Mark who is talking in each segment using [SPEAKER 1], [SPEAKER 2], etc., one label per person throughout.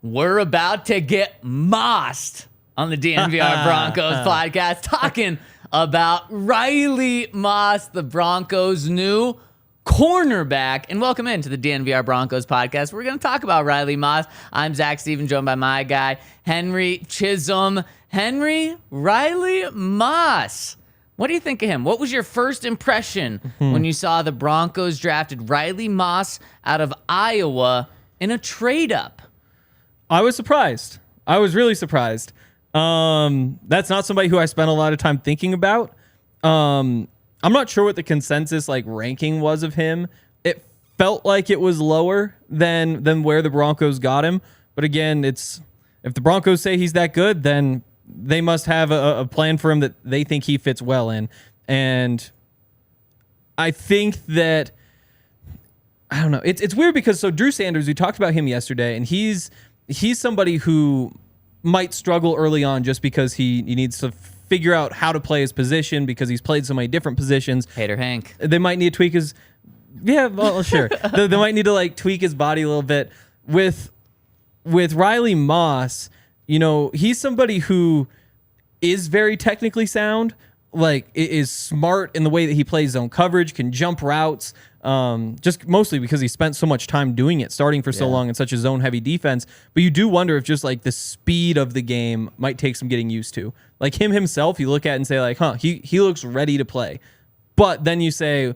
[SPEAKER 1] We're about to get mossed on the DNVR Broncos podcast, talking about Riley Moss, the Broncos' new cornerback. And welcome into the DNVR Broncos podcast. We're going to talk about Riley Moss. I'm Zac Stevens, joined by my guy, Henry Chisholm. Henry, Riley Moss. What do you think of him? What was your first impression when you saw the Broncos drafted Riley Moss out of Iowa in a trade-up?
[SPEAKER 2] I was surprised. I was really surprised. That's not somebody who I spent a lot of time thinking about. I'm not sure what the consensus ranking was of him. It felt like it was lower than where the Broncos got him. But again, if the Broncos say he's that good, then they must have a plan for him that they think he fits well in. And I think that, I don't know. It's weird because Drew Sanders, we talked about him yesterday, and he's somebody who might struggle early on just because he needs to figure out how to play his position because he's played so many different positions.
[SPEAKER 1] Hater Hank.
[SPEAKER 2] They might need to tweak his... Yeah, well, sure. they might need to tweak his body a little bit. With Riley Moss, he's somebody who is very technically sound, is smart in the way that he plays zone coverage, can jump routes, just mostly because he spent so much time doing it, starting for so long in such a zone-heavy defense. But you do wonder if just the speed of the game might take some getting used to. Him himself, you look at and say he looks ready to play. But then you say,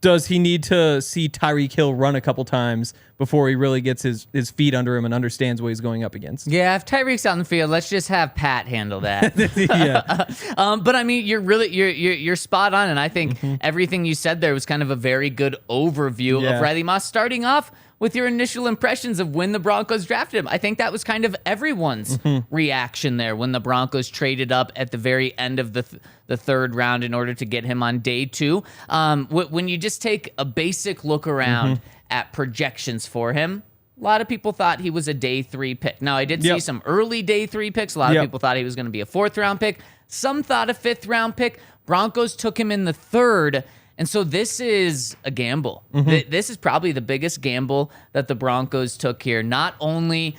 [SPEAKER 2] does he need to see Tyreek Hill run a couple times before he really gets his feet under him and understands what he's going up against?
[SPEAKER 1] Yeah, if Tyreek's out in the field, let's just have Pat handle that.
[SPEAKER 2] Yeah.
[SPEAKER 1] But I mean, you're spot on, and I think everything you said there was kind of a very good overview of Riley Moss. Starting off with your initial impressions of when the Broncos drafted him. I think that was kind of everyone's reaction there when the Broncos traded up at the very end of the third round in order to get him on day 2. When you just take a basic look around at projections for him, a lot of people thought he was a day 3 pick. Now, I did see some early day 3 picks. A lot of people thought he was going to be a 4th round pick. Some thought a 5th round pick. Broncos took him in the 3rd. And so this is a gamble. This is probably the biggest gamble that the Broncos took here. Not only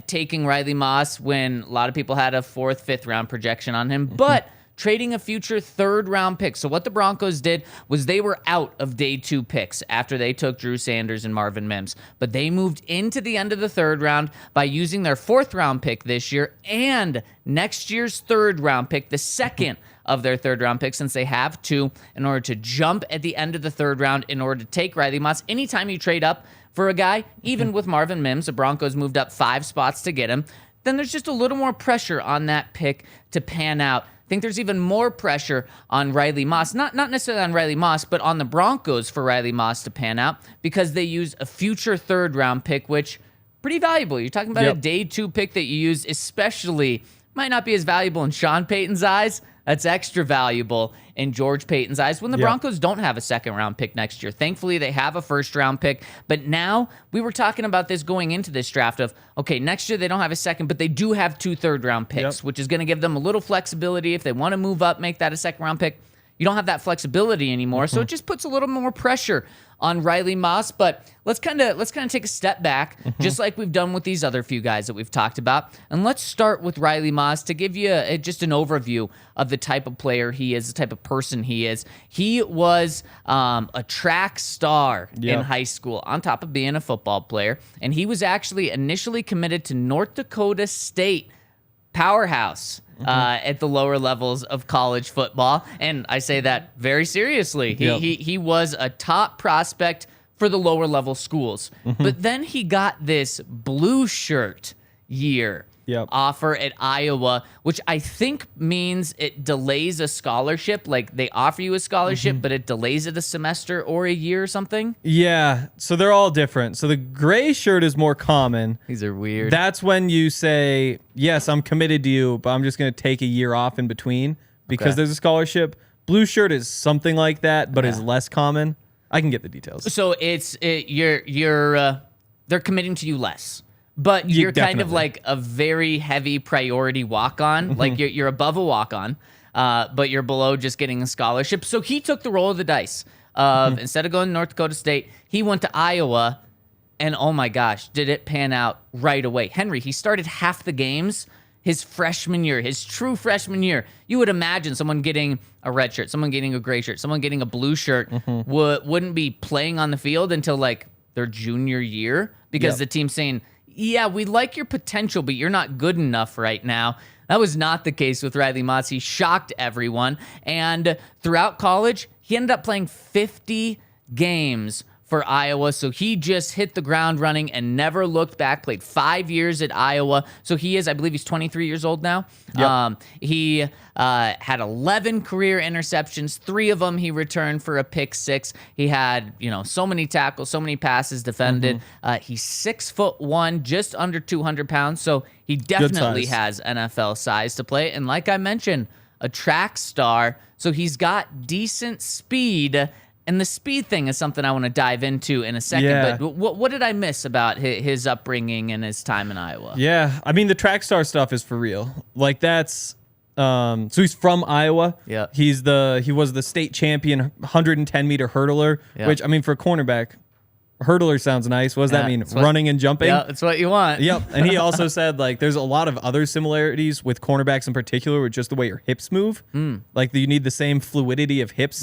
[SPEAKER 1] taking Riley Moss when a lot of people had a 4th, 5th round projection on him, but trading a future 3rd round pick. So what the Broncos did was they were out of day 2 picks after they took Drew Sanders and Marvin Mims. But they moved into the end of the 3rd round by using their 4th round pick this year and next year's 3rd round pick, the 2nd of their 3rd round pick, since they have 2, in order to jump at the end of the 3rd round in order to take Riley Moss. Anytime you trade up for a guy, even with Marvin Mims, the Broncos moved up 5 spots to get him, then there's just a little more pressure on that pick to pan out. I think there's even more pressure on Riley Moss, not necessarily on Riley Moss, but on the Broncos for Riley Moss to pan out because they use a future 3rd round pick, which pretty valuable. You're talking about a day 2 pick that you use, especially might not be as valuable in Sean Payton's eyes. That's extra valuable in George Payton's eyes when the Broncos don't have a 2nd round pick next year. Thankfully, they have a 1st round pick. But now we were talking about this going into this draft of, okay, next year they don't have a 2nd, but they do have 2 3rd round picks, which is going to give them a little flexibility. If they want to move up, make that a 2nd round pick, you don't have that flexibility anymore. So it just puts a little more pressure on Riley Moss. But let's kind of take a step back, just like we've done with these other few guys that we've talked about. And let's start with Riley Moss to give you just an overview of the type of player he is, the type of person he is. He was a track star in high school, on top of being a football player. And he was actually initially committed to North Dakota State, powerhouse at the lower levels of college football. And I say that very seriously. He was a top prospect for the lower level schools. But then he got this blue shirt year offer at Iowa, which I think means it delays a scholarship. Like they offer you a scholarship, but it delays it a semester or a year or something.
[SPEAKER 2] Yeah, so they're all different. So the gray shirt is more common.
[SPEAKER 1] These are weird.
[SPEAKER 2] That's when you say, yes, I'm committed to you, but I'm just going to take a year off in between because there's a scholarship. Blue shirt is something like that, but is less common. I can get the details.
[SPEAKER 1] So they're committing to you less. But you're kind of like a very heavy priority walk-on. Like you're above a walk-on, but you're below just getting a scholarship. So he took the roll of the dice of instead of going to North Dakota State, he went to Iowa And oh my gosh, did it pan out right away. Henry, he started half the games his freshman year, his true freshman year. You would imagine someone getting a red shirt, someone getting a gray shirt, someone getting a blue shirt wouldn't be playing on the field until like their junior year because the team's saying, yeah, we like your potential, but you're not good enough right now. That was not the case with Riley Mathis. He shocked everyone. And throughout college, he ended up playing 50 games for Iowa, so he just hit the ground running and never looked back. Played 5 years at Iowa, so I believe he's 23 years old now. Yep. He had 11 career interceptions. 3 of them he returned for a pick 6. He had, so many tackles, so many passes defended. He's 6'1", just under 200 pounds, so he definitely has NFL size to play. And like I mentioned, a track star, so he's got decent speed. And the speed thing is something I want to dive into in a second.
[SPEAKER 2] Yeah.
[SPEAKER 1] But what did I miss about his upbringing and his time in Iowa?
[SPEAKER 2] Yeah, I mean, the track star stuff is for real. Like, that's so he's from Iowa.
[SPEAKER 1] Yeah,
[SPEAKER 2] he was the state champion 110-meter hurdler. Which, I mean, for a cornerback, hurdler sounds nice. What does that mean? Running and jumping?
[SPEAKER 1] Yeah, that's what you want.
[SPEAKER 2] Yep. And he also said, like, there's a lot of other similarities with cornerbacks in particular with just the way your hips move. Like, you need the same fluidity of hips.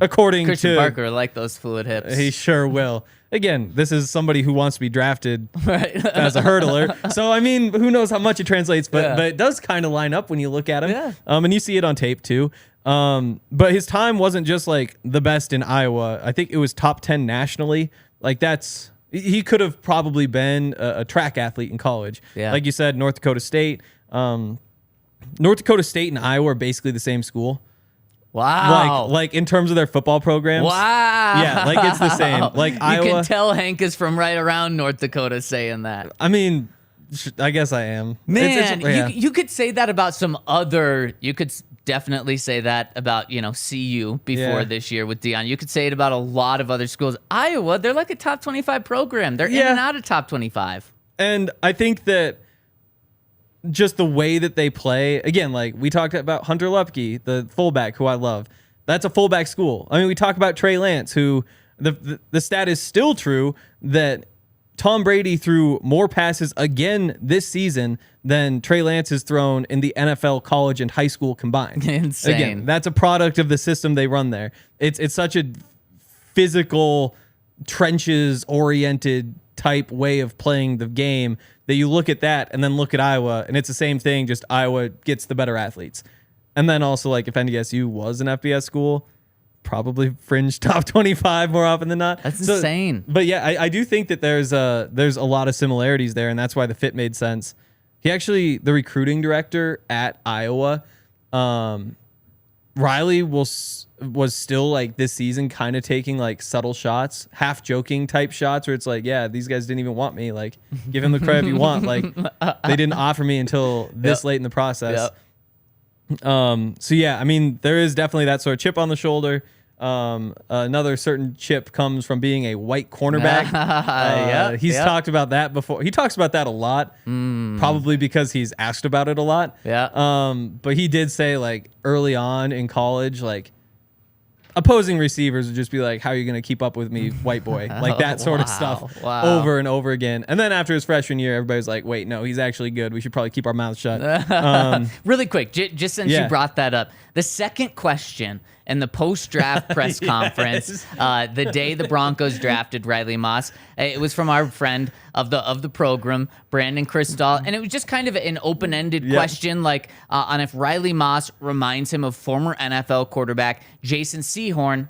[SPEAKER 2] According
[SPEAKER 1] Christian
[SPEAKER 2] to
[SPEAKER 1] Barker, like those fluid hips.
[SPEAKER 2] He sure will. Again, this is somebody who wants to be drafted as a hurdler. So, I mean, who knows how much it translates, but it does kind of line up when you look at him.
[SPEAKER 1] Yeah.
[SPEAKER 2] And you see it on tape, too. But his time wasn't just, like, the best in Iowa. I think it was top 10 nationally. Like, he could have probably been a track athlete in college.
[SPEAKER 1] Yeah.
[SPEAKER 2] Like you said, North Dakota State. North Dakota State and Iowa are basically the same school.
[SPEAKER 1] Wow.
[SPEAKER 2] Like in terms of their football programs.
[SPEAKER 1] Wow.
[SPEAKER 2] Yeah, like it's the same. Like
[SPEAKER 1] you
[SPEAKER 2] Iowa.
[SPEAKER 1] You can tell Hank is from right around North Dakota saying that.
[SPEAKER 2] I mean, I guess I am.
[SPEAKER 1] Man, you could say that about some other, you could definitely say that about, CU before this year with Deion. You could say it about a lot of other schools. Iowa, they're like a top 25 program. They're in and out of top 25.
[SPEAKER 2] And I think that just the way that they play, again, like we talked about Hunter Lupke, the fullback who I love. That's a fullback school. I mean, we talk about Trey Lance, who the stat is still true that Tom Brady threw more passes again this season than Trey Lance has thrown in the NFL, college, and high school combined.
[SPEAKER 1] Insane.
[SPEAKER 2] Again, that's a product of the system they run there. It's such a physical, trenches-oriented type way of playing the game that you look at that and then look at Iowa, and it's the same thing, just Iowa gets the better athletes. And then also, like, if NDSU was an FBS school, probably fringe top 25 more often than not.
[SPEAKER 1] That's insane.
[SPEAKER 2] But yeah, I do think that there's a lot of similarities there, and that's why the fit made sense. He actually, the recruiting director at Iowa, Riley was still like this season kind of taking like subtle shots, half joking type shots where it's like, yeah, these guys didn't even want me. Like, give him the credit if you want. Like, they didn't offer me until this late in the process. So yeah, I mean, there is definitely that sort of chip on the shoulder. Another certain chip comes from being a white cornerback. He's talked about that before. He talks about that a lot, probably because he's asked about it a lot. But he did say, like, early on in college, like, opposing receivers would just be like, how are you going to keep up with me, white boy? Like that sort of stuff over and over again. And then after his freshman year, everybody's like, wait, no, he's actually good. We should probably keep our mouths shut.
[SPEAKER 1] Really quick, just since you brought that up, the second question in the post-draft press conference, the day the Broncos drafted Riley Mathis, it was from our friend of the program, Brandon Cristal, and it was just kind of an open-ended question, like on if Riley Mathis reminds him of former NFL quarterback Jason Sehorn,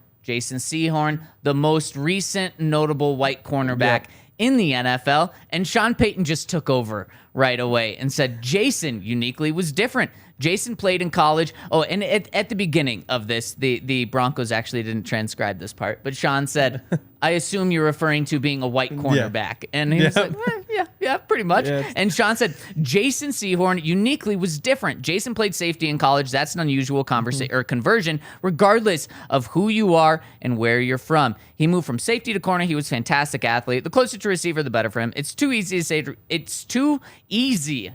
[SPEAKER 1] the most recent notable white cornerback in the NFL, and Sean Payton just took over right away and said Jason uniquely was different. Jason played in college. Oh, and at the beginning of this, the Broncos actually didn't transcribe this part, but Sean said, I assume you're referring to being a white cornerback. And he was like, yeah, pretty much. And Sean said, Jason Sehorn uniquely was different. Jason played safety in college. That's an unusual conversion, regardless of who you are and where you're from. He moved from safety to corner. He was a fantastic athlete. The closer to receiver, the better for him. It's too easy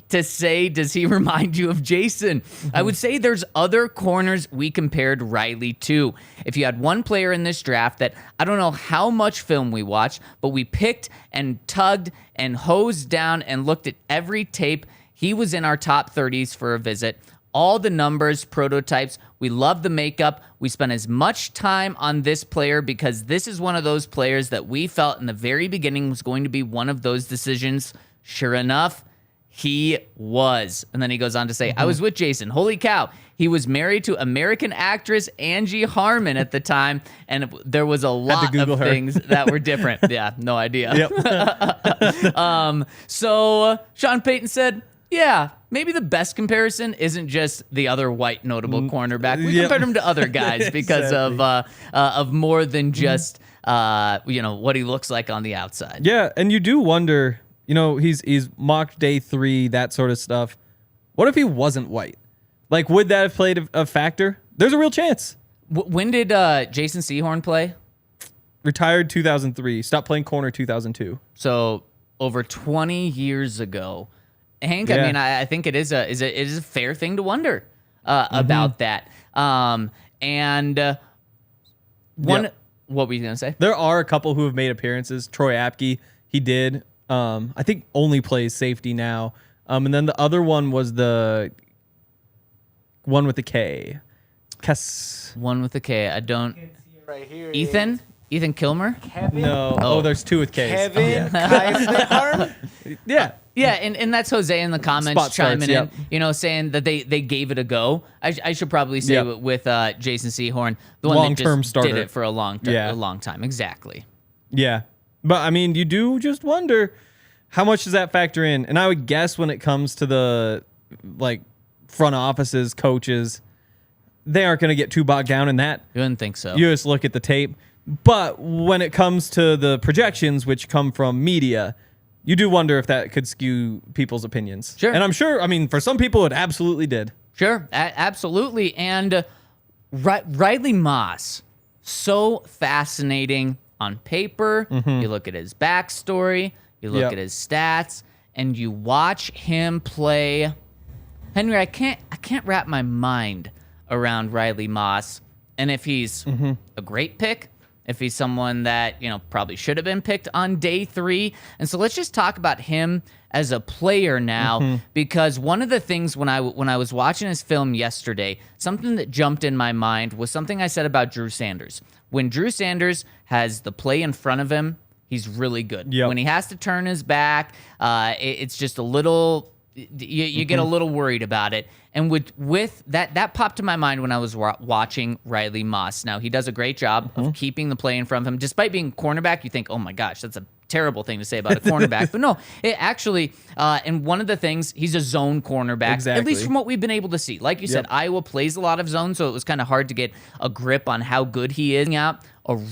[SPEAKER 1] to say, does he remind you of Jason? season. I would say there's other corners we compared Riley to. If you had one player in this draft that I don't know how much film we watched, but we picked and tugged and hosed down and looked at every tape, he was in our top 30s for a visit. All the numbers, prototypes. We love the makeup. We spent as much time on this player because this is one of those players that we felt in the very beginning was going to be one of those decisions. Sure enough, he was. And then he goes on to say, I was with Jason. Holy cow. He was married to American actress Angie Harmon at the time, and there was a lot of things that were different. Yeah, no idea.
[SPEAKER 2] Yep.
[SPEAKER 1] So Sean Payton said, yeah, maybe the best comparison isn't just the other white notable cornerback. We compared him to other guys because of more than just what he looks like on the outside.
[SPEAKER 2] Yeah, and you do wonder, he's mocked day 3, that sort of stuff. What if he wasn't white? Like, would that have played a factor? There's a real chance.
[SPEAKER 1] When did Jason Sehorn play?
[SPEAKER 2] Retired 2003. Stopped playing corner 2002.
[SPEAKER 1] So over 20 years ago. Hank, yeah. I mean, I think it is a fair thing to wonder about that. What were you going to say?
[SPEAKER 2] There are a couple who have made appearances. Troy Apke, he did. I think only plays safety now. And then the other one was the one with the K.
[SPEAKER 1] One with the K. I don't.
[SPEAKER 3] Right here.
[SPEAKER 1] Ethan Kilmer?
[SPEAKER 3] Kevin?
[SPEAKER 2] No. Oh, there's 2 with Ks.
[SPEAKER 3] Kevin Koenigsberg?
[SPEAKER 2] Yeah.
[SPEAKER 1] Yeah, and that's Jose in the comments chiming in, saying that they gave it a go. I should probably say with Jason Sehorn, the one that just
[SPEAKER 2] starter.
[SPEAKER 1] did it for a long time. Exactly.
[SPEAKER 2] Yeah. But, I mean, you do just wonder how much does that factor in? And I would guess when it comes to the, front offices, coaches, they aren't going to get too bogged down in that.
[SPEAKER 1] You wouldn't think so.
[SPEAKER 2] You just look at the tape. But when it comes to the projections, which come from media, you do wonder if that could skew people's opinions.
[SPEAKER 1] Sure.
[SPEAKER 2] And I'm sure, for some people, it absolutely did.
[SPEAKER 1] Sure, absolutely. And Riley Moss, so fascinating on paper. You look at his backstory, you look at his stats, and you watch him play. Henry, I can't wrap my mind around Riley Moss. And if he's a great pick, if he's someone that, probably should have been picked on day 3. And so let's just talk about him as a player now, because one of the things when I was watching his film yesterday, something that jumped in my mind was something I said about Drew Sanders. When Drew Sanders has the play in front of him, he's really good.
[SPEAKER 2] Yep.
[SPEAKER 1] When he has to turn his back, it's just a little... You get a little worried about it. And with that popped to my mind when I was watching Riley Moss. Now, he does a great job of keeping the play in front of him. Despite being cornerback, you think, oh my gosh, that's a terrible thing to say about a cornerback. But no, it actually, and one of the things, he's a zone cornerback, at least from what we've been able to see. Like you said, Iowa plays a lot of zone, so it was kind of hard to get a grip on how good he is. A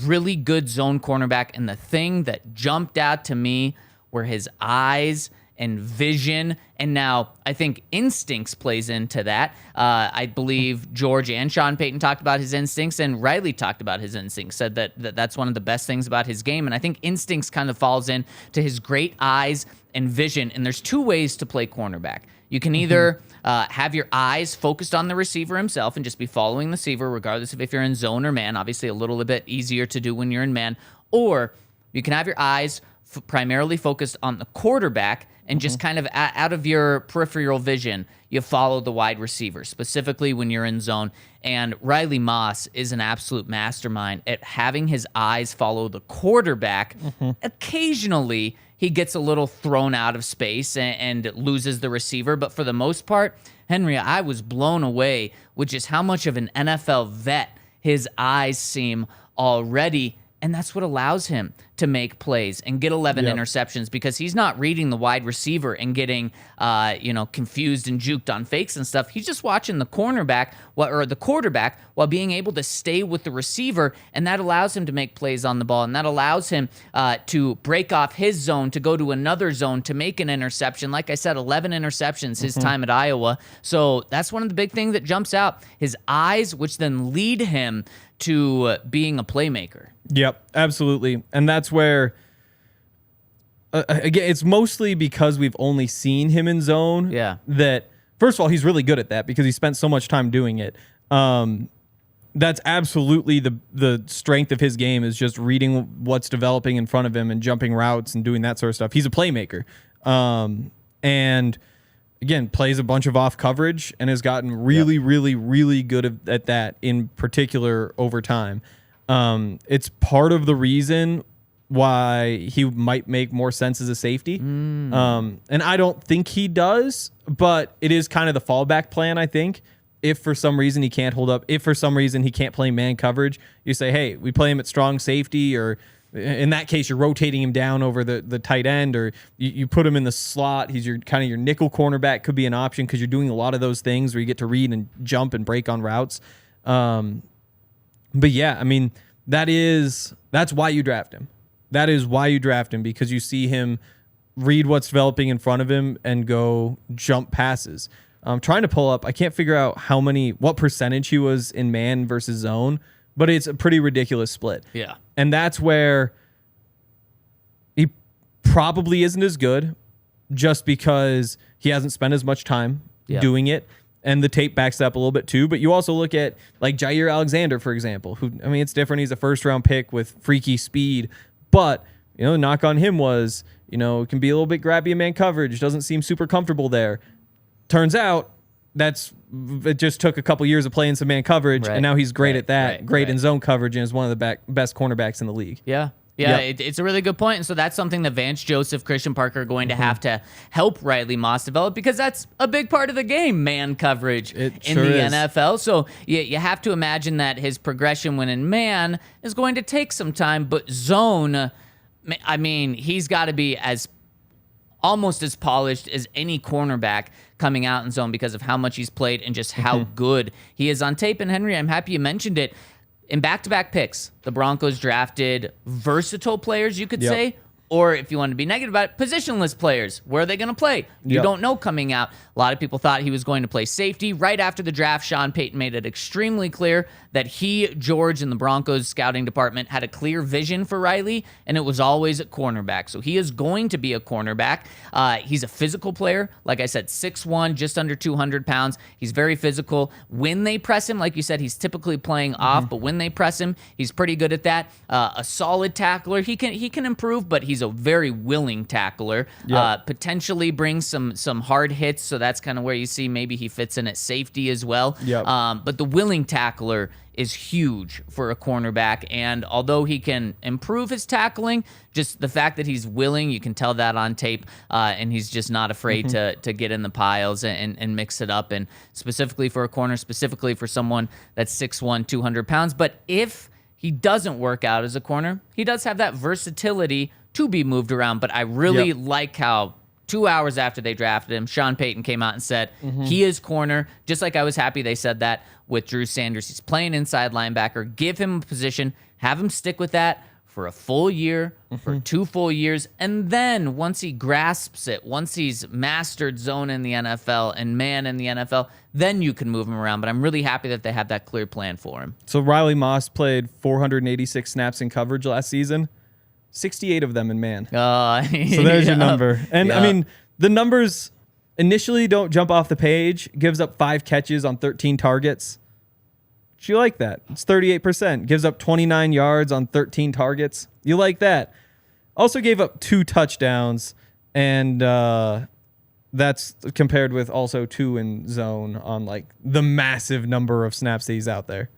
[SPEAKER 1] really good zone cornerback. And the thing that jumped out to me were his eyes and vision, and now I think instincts plays into that. I believe George and Sean Payton talked about his instincts, and Riley talked about his instincts, said that's one of the best things about his game, and I think instincts kind of falls in to his great eyes and vision, and there's 2 ways to play cornerback. You can either have your eyes focused on the receiver himself and just be following the receiver, regardless of if you're in zone or man, obviously a little bit easier to do when you're in man, or you can have your eyes primarily focused on the quarterback and just kind of out of your peripheral vision, you follow the wide receiver, specifically when you're in zone. And Riley Moss is an absolute mastermind at having his eyes follow the quarterback. Occasionally, he gets a little thrown out of space and loses the receiver. But for the most part, Henry, I was blown away with just how much of an NFL vet his eyes seem already. And that's what allows him to make plays and get 11 interceptions, because he's not reading the wide receiver and getting, confused and juked on fakes and stuff. He's just watching the cornerback or the quarterback while being able to stay with the receiver, and that allows him to make plays on the ball, and that allows him to break off his zone to go to another zone to make an interception. Like I said, 11 interceptions his time at Iowa. So that's one of the big things that jumps out. His eyes, which then lead him to being a playmaker.
[SPEAKER 2] Yep, absolutely. And that's where, again, it's mostly because we've only seen him in zone.
[SPEAKER 1] Yeah.
[SPEAKER 2] That first of all, he's really good at that because he spent so much time doing it. That's absolutely the strength of his game, is just reading what's developing in front of him and jumping routes and doing that sort of stuff. He's a playmaker. And again, plays a bunch of off coverage and has gotten really, really good at that, in particular over time. It's part of the reason why he might make more sense as a safety. And I don't think he does, but it is kind of the fallback plan, I think. If for some reason he can't hold up, if for some reason he can't play man coverage, you say, hey, we play him at strong safety, or in that case, you're rotating him down over the tight end, or you put him in the slot. He's your kind of your nickel cornerback, could be an option because you're doing a lot of those things where you get to read and jump and break on routes. But yeah, I mean, that's why you draft him. That is why you draft him, because you see him read what's developing in front of him and go jump passes. I'm trying to pull up. I can't figure out what percentage he was in man versus zone, but it's a pretty ridiculous split.
[SPEAKER 1] Yeah.
[SPEAKER 2] And that's where he probably isn't as good, just because he hasn't spent as much time doing it. And the tape backs that up a little bit too. But you also look at like Jair Alexander, for example, who, I mean, it's different. He's a first round pick with freaky speed, but the knock on him was, it can be a little bit grabby in man coverage. Doesn't seem super comfortable there. Turns out it just took a couple years of playing some man coverage, and now he's great at that, great in zone coverage, and is one of the best cornerbacks in the league.
[SPEAKER 1] Yeah. It's a really good point. And so that's something that Vance Joseph, Christian Parker are going to have to help Riley Moss develop, because that's a big part of the game, man coverage in the NFL. So you have to imagine that his progression when in man is going to take some time, but zone, I mean, he's got to be almost as polished as any cornerback coming out in zone because of how much he's played and just how good he is on tape. And Henry, I'm happy you mentioned it. In back-to-back picks, the Broncos drafted versatile players, you could say, or if you want to be negative about it, positionless players. Where are they going to play? You don't know coming out. A lot of people thought he was going to play safety. Right after the draft, Sean Payton made it extremely clear that he, George, and the Broncos scouting department had a clear vision for Riley, and it was always at cornerback. So he is going to be a cornerback. He's a physical player. Like I said, 6'1", just under 200 pounds. He's very physical. When they press him, like you said, he's typically playing off, but when they press him, he's pretty good at that. A solid tackler. He can improve, but he's a very willing tackler. Potentially brings some hard hits, so that's kind of where you see maybe he fits in at safety as well. But the willing tackler is huge for a cornerback, and although he can improve his tackling, just the fact that he's willing, you can tell that on tape, and he's just not afraid to get in the piles and mix it up, and specifically for a corner, specifically for someone that's 6'1", 200 pounds. But if he doesn't work out as a corner, he does have that versatility to be moved around. But I really like how 2 hours after they drafted him, Sean Payton came out and said he is corner, just like I was happy they said that with Drew Sanders. He's playing inside linebacker. Give him a position, have him stick with that for a full year, for 2 full years, and then once he grasps it, once he's mastered zone in the NFL and man in the NFL, then you can move him around. But I'm really happy that they have that clear plan for him.
[SPEAKER 2] So Riley Moss played 486 snaps in coverage last season, 68 of them in man. So there's your number. And I mean, the numbers initially don't jump off the page. Gives up 5 catches on 13 targets. You like that. It's 38%. Gives up 29 yards on 13 targets. You like that. Also gave up 2 touchdowns, and that's compared with also 2 in zone on like the massive number of snaps that he's out there.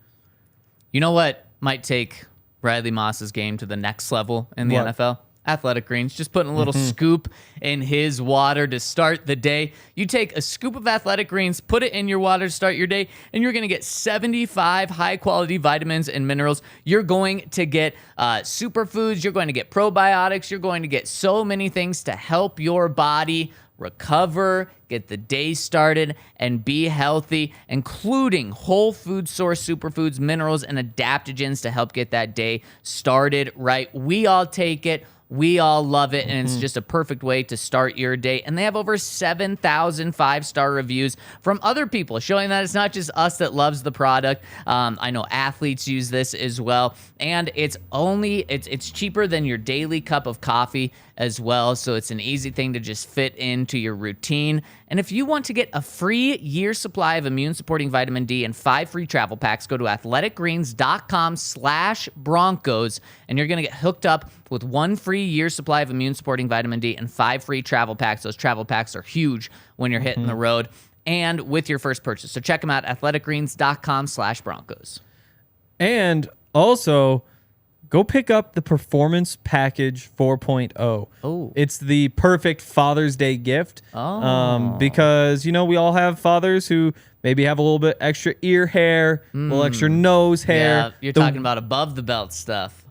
[SPEAKER 1] You know what might take Riley Moss's game to the next level in the NFL? Athletic Greens, just putting a little scoop in his water to start the day. You take a scoop of Athletic Greens, put it in your water to start your day, and you're going to get 75 high-quality vitamins and minerals. You're going to get superfoods. You're going to get probiotics. You're going to get so many things to help your body recover, get the day started, and be healthy, including whole food source superfoods, minerals, and adaptogens to help get that day started right. We all take it. We all love it, and it's just a perfect way to start your day. And they have over 7,000 five-star reviews from other people, showing that it's not just us that loves the product. I know athletes use this as well, and it's cheaper than your daily cup of coffee as well, so it's an easy thing to just fit into your routine. And if you want to get a free year supply of immune-supporting vitamin D and 5 free travel packs, go to athleticgreens.com/Broncos, and you're going to get hooked up with 1 free year supply of immune-supporting vitamin D and 5 free travel packs. Those travel packs are huge when you're hitting the road, and with your first purchase. So check them out, athleticgreens.com/Broncos.
[SPEAKER 2] And also, go pick up the Performance Package 4.0.
[SPEAKER 1] Oh.
[SPEAKER 2] It's the perfect Father's Day gift. Because, we all have fathers who maybe have a little bit extra ear hair, a little extra nose hair.
[SPEAKER 1] Yeah, you're talking about above the belt stuff.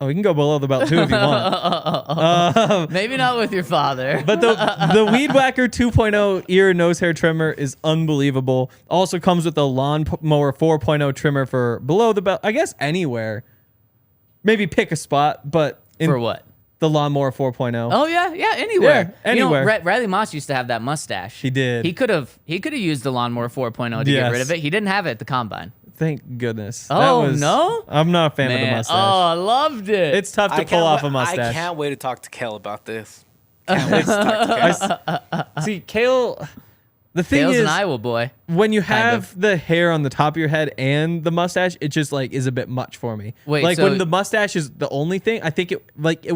[SPEAKER 2] Oh, you can go below the belt too if you want.
[SPEAKER 1] Maybe not with your father.
[SPEAKER 2] But the Weed Whacker 2.0 ear and nose hair trimmer is unbelievable. Also comes with the Lawnmower 4.0 trimmer for below the belt. I guess anywhere. Maybe pick a spot, but
[SPEAKER 1] For what?
[SPEAKER 2] The Lawnmower 4.0.
[SPEAKER 1] Oh yeah, anywhere.
[SPEAKER 2] Yeah, anywhere.
[SPEAKER 1] Riley Moss used to have that mustache.
[SPEAKER 2] He did.
[SPEAKER 1] He could have used the Lawnmower 4.0 to get rid of it. He didn't have it at the combine.
[SPEAKER 2] Thank goodness.
[SPEAKER 1] Oh, no?
[SPEAKER 2] I'm not a fan of the
[SPEAKER 1] Man,
[SPEAKER 2] mustache.
[SPEAKER 1] oh, I loved it.
[SPEAKER 2] It's tough to pull off a mustache.
[SPEAKER 3] I can't wait to talk to Kale about this. Can't wait to talk to Kale.
[SPEAKER 2] See, Kale, the thing
[SPEAKER 1] Kale's
[SPEAKER 2] is,
[SPEAKER 1] an Iowa boy.
[SPEAKER 2] when you
[SPEAKER 1] kind
[SPEAKER 2] have the hair on the top of your head and the mustache, it just is a bit much for me.
[SPEAKER 1] Wait,
[SPEAKER 2] like
[SPEAKER 1] so-
[SPEAKER 2] when the mustache is the only thing, I think it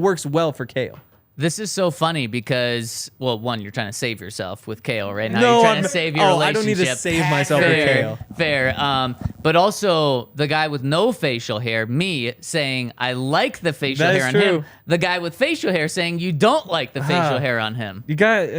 [SPEAKER 2] works well for Kale.
[SPEAKER 1] This is so funny because, well, one, you're trying to save yourself with Kale right now.
[SPEAKER 2] No,
[SPEAKER 1] You're trying to save your relationship.
[SPEAKER 2] I don't need to save myself with Kale.
[SPEAKER 1] Fair. But also the guy with no facial hair, me, saying I like the facial
[SPEAKER 2] That is
[SPEAKER 1] hair on
[SPEAKER 2] true.
[SPEAKER 1] him. The guy with facial hair saying you don't like the facial hair on him.
[SPEAKER 2] You got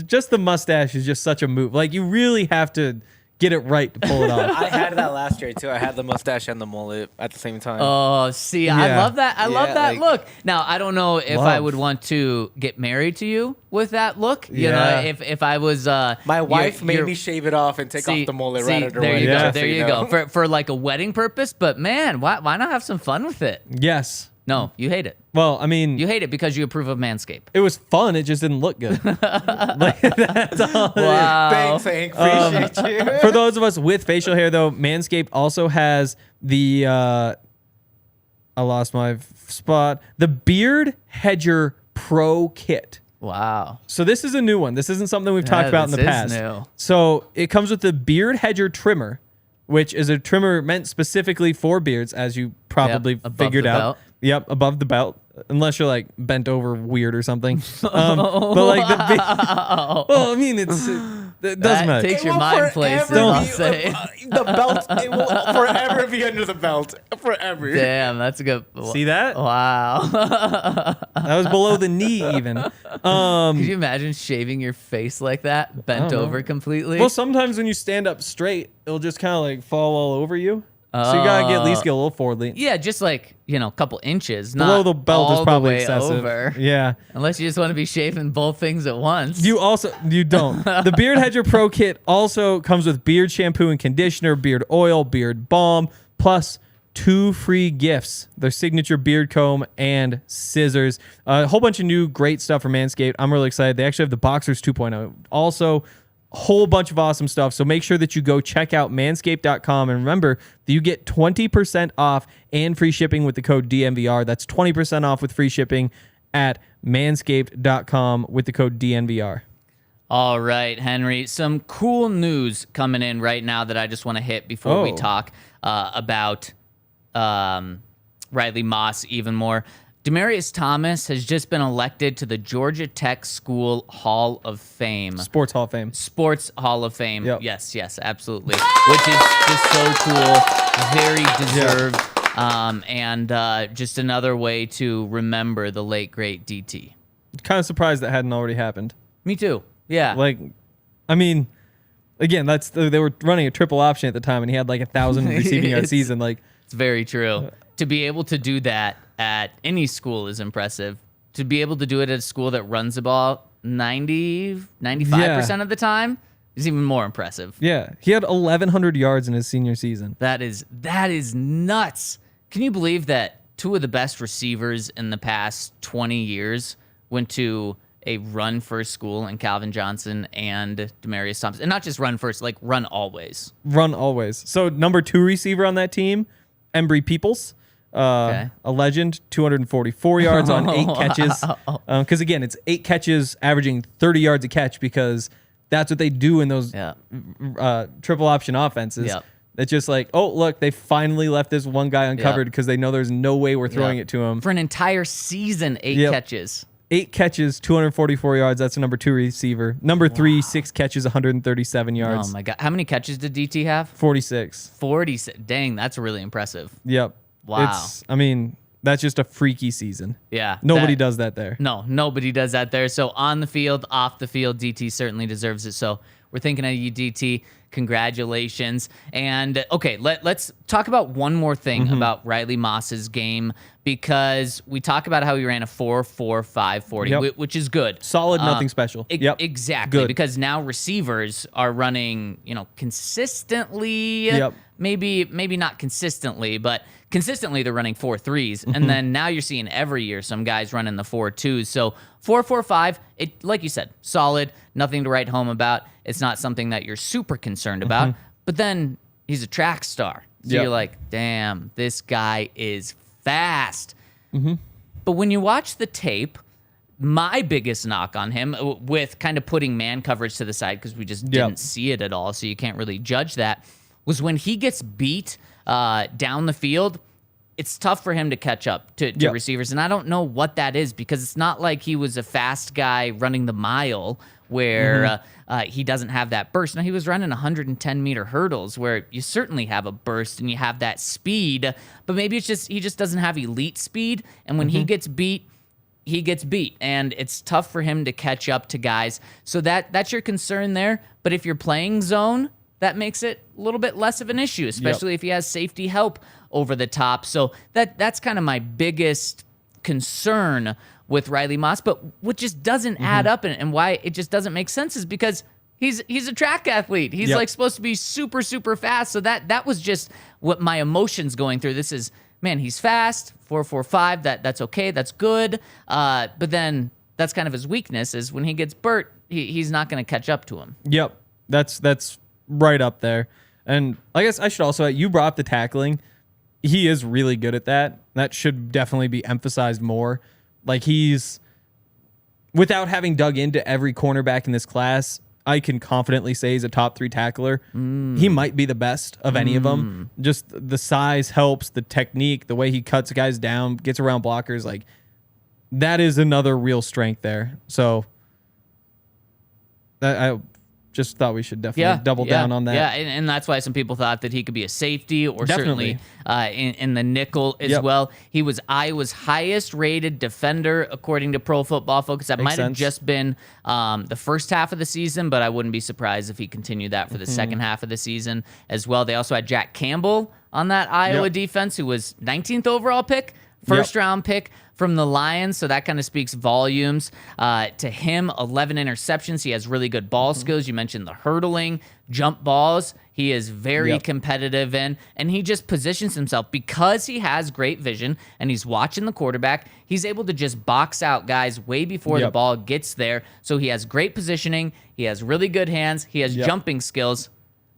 [SPEAKER 2] just the mustache is just such a move. Like you really have to get it right to pull it off.
[SPEAKER 3] I had that last year too. I had the mustache and the mullet at the same time.
[SPEAKER 1] Oh, see, I
[SPEAKER 2] Yeah.
[SPEAKER 1] love that. I love
[SPEAKER 3] Yeah,
[SPEAKER 1] that
[SPEAKER 3] like-
[SPEAKER 1] look. Now, I don't know if I
[SPEAKER 2] Love.
[SPEAKER 1] would want to get married to you with that look. You
[SPEAKER 2] Yeah.
[SPEAKER 1] know, if I was
[SPEAKER 3] My wife made
[SPEAKER 1] you're-
[SPEAKER 3] me shave it off and take off the mullet right at her
[SPEAKER 1] there
[SPEAKER 3] wedding.
[SPEAKER 1] you go.
[SPEAKER 2] Yeah.
[SPEAKER 1] There you go. For like a wedding purpose, but man, why not have some fun with it?
[SPEAKER 2] Yes.
[SPEAKER 1] No, you hate it.
[SPEAKER 2] Well, I mean,
[SPEAKER 1] You hate it because you approve of Manscaped.
[SPEAKER 2] it was fun. It just didn't look good. That's all.
[SPEAKER 1] Wow.
[SPEAKER 3] Thanks, Hank. Appreciate you.
[SPEAKER 2] For those of us with facial hair, though, Manscaped also has the I lost my spot. The Beard Hedger Pro Kit.
[SPEAKER 1] Wow.
[SPEAKER 2] So this is a new one. This isn't something we've talked about in the
[SPEAKER 1] this is
[SPEAKER 2] past.
[SPEAKER 1] new.
[SPEAKER 2] So it comes with the Beard Hedger trimmer, which is a trimmer meant specifically for beards, as you probably
[SPEAKER 1] Yep, above
[SPEAKER 2] figured
[SPEAKER 1] the
[SPEAKER 2] out.
[SPEAKER 1] belt.
[SPEAKER 2] Yep, above the belt, unless you're like bent over weird or something. But like well, I mean, it doesn't
[SPEAKER 1] That
[SPEAKER 2] matter.
[SPEAKER 1] takes
[SPEAKER 3] It
[SPEAKER 1] your
[SPEAKER 3] will
[SPEAKER 1] mind
[SPEAKER 3] forever
[SPEAKER 1] places, I'll
[SPEAKER 3] be-
[SPEAKER 1] say.
[SPEAKER 3] The belt, it will forever be under the belt. Forever.
[SPEAKER 1] Damn, that's a good.
[SPEAKER 2] See that?
[SPEAKER 1] Wow.
[SPEAKER 2] That was below the knee, even.
[SPEAKER 1] Could you imagine shaving your face like that, bent
[SPEAKER 2] know.
[SPEAKER 1] over completely?
[SPEAKER 2] Well, sometimes when you stand up straight, it'll just kind of like fall all over you. So you gotta at least get a little forward lean.
[SPEAKER 1] yeah, just like, a couple inches.
[SPEAKER 2] Below
[SPEAKER 1] Not
[SPEAKER 2] the belt
[SPEAKER 1] all
[SPEAKER 2] is probably
[SPEAKER 1] the way
[SPEAKER 2] excessive.
[SPEAKER 1] over.
[SPEAKER 2] Yeah.
[SPEAKER 1] Unless you just want to be shaving both things at once.
[SPEAKER 2] You don't. The Beard Hedger Pro Kit also comes with beard shampoo and conditioner, beard oil, beard balm, plus 2 free gifts: their signature beard comb and scissors. A whole bunch of new great stuff from Manscaped. I'm really excited. They actually have the Boxers 2.0. Also, a whole bunch of awesome stuff. So make sure that you go check out manscaped.com. And remember that you get 20% off and free shipping with the code DNVR. That's 20% off with free shipping at manscaped.com with the code DNVR.
[SPEAKER 1] All right, Henry. Some cool news coming in right now that I just want to hit before we
[SPEAKER 2] Oh.
[SPEAKER 1] talk about Riley Moss even more. Demaryius Thomas has just been elected to the Georgia Tech School Hall of Fame.
[SPEAKER 2] Sports Hall of Fame.
[SPEAKER 1] Sports Hall of Fame.
[SPEAKER 2] Yep.
[SPEAKER 1] Yes, absolutely. Which is just so cool. Very deserved. And just another way to remember the late, great DT.
[SPEAKER 2] Kind of surprised that hadn't already happened.
[SPEAKER 1] Me too. Yeah.
[SPEAKER 2] Like, I mean, again, they were running a triple option at the time, and he had like 1,000 receiving yard
[SPEAKER 1] It's-
[SPEAKER 2] season. Like,
[SPEAKER 1] It's very true. To be able to do that at any school is impressive. To be able to do it at a school that runs the ball 95% of the time is even more impressive.
[SPEAKER 2] yeah, he had 1,100 yards in his senior season.
[SPEAKER 1] That is nuts. Can you believe that 2 of the best receivers in the past 20 years went to a run first school in Calvin Johnson and Demaryius Thomas? And not just run first, like run always.
[SPEAKER 2] Run always. So number 2 receiver on that team, Embry Peoples. A legend, 244 yards on 8 catches. Because again, it's 8 catches averaging 30 yards a catch because that's what they do in those triple option offenses.
[SPEAKER 1] Yep.
[SPEAKER 2] It's just like, oh, look, they finally left this one guy uncovered because they know there's no way we're throwing it to him.
[SPEAKER 1] For an entire season, 8 catches.
[SPEAKER 2] 8 catches, 244 yards. That's the number 2 receiver. Number 3, 6 catches, 137 yards.
[SPEAKER 1] Oh, my God. How many catches did DT have?
[SPEAKER 2] 46.
[SPEAKER 1] 46. Dang, that's really impressive.
[SPEAKER 2] Yep.
[SPEAKER 1] Wow.
[SPEAKER 2] That's just a freaky season.
[SPEAKER 1] Yeah.
[SPEAKER 2] Nobody does that there.
[SPEAKER 1] No, nobody does that there. So on the field, off the field, DT certainly deserves it. So we're thinking of you, DT. Congratulations. And okay, let's talk about one more thing about Riley Moss's game, because we talk about how he ran a 4.45 40, which is good.
[SPEAKER 2] Solid, nothing special.
[SPEAKER 1] Exactly.
[SPEAKER 2] Good.
[SPEAKER 1] Because now receivers are running, consistently. Maybe not consistently, but consistently they're running 4.3s. And then now you're seeing every year some guys running the 4.2s. So 4.45, it, like you said, solid, nothing to write home about. It's not something that you're super concerned about. But then he's a track star. So you're like, damn, this guy is fast. But when you watch the tape, my biggest knock on him, with kind of putting man coverage to the side because we just didn't see it at all, so you can't really judge that, was when he gets beat down the field, it's tough for him to catch up to receivers. And I don't know what that is, because it's not like he was a fast guy running the mile where he doesn't have that burst. Now, he was running 110-meter hurdles where you certainly have a burst and you have that speed, but maybe it's just he just doesn't have elite speed. And when he gets beat, and it's tough for him to catch up to guys. So that's your concern there. But if you're playing zone, that makes it a little bit less of an issue, especially if he has safety help over the top. So that's kind of my biggest concern with Riley Moss. But what just doesn't add up, and why it just doesn't make sense, is because he's a track athlete. He's like supposed to be super, super fast. So that was just what my emotions going through. This is, man, he's fast, 4.45. That's okay. That's good. But then that's kind of his weakness, is when he gets burnt, he's not going to catch up to him.
[SPEAKER 2] Yep. That's right up there. And I guess I should also add, you brought up the tackling. He is really good at that. That should definitely be emphasized more. Like, he's, without having dug into every cornerback in this class, I can confidently say he's a top 3 tackler. He might be the best of any of them. Just the size helps, the technique, the way he cuts guys down, gets around blockers. Like, that is another real strength there. So I just thought we should definitely double down on that.
[SPEAKER 1] Yeah, and that's why some people thought that he could be a safety, or certainly in the nickel as well. He was Iowa's highest rated defender according to Pro Football Focus. That might have just been the first half of the season, but I wouldn't be surprised if he continued that for the second half of the season as well. They also had Jack Campbell on that Iowa defense, who was 19th overall pick, first round pick from the Lions, so that kind of speaks volumes to him. 11 interceptions. He has really good ball skills. You mentioned the hurdling, jump balls. He is very competitive in, and he just positions himself because he has great vision and he's watching the quarterback. He's able to just box out guys way before the ball gets there. So he has great positioning. He has really good hands. He has jumping skills.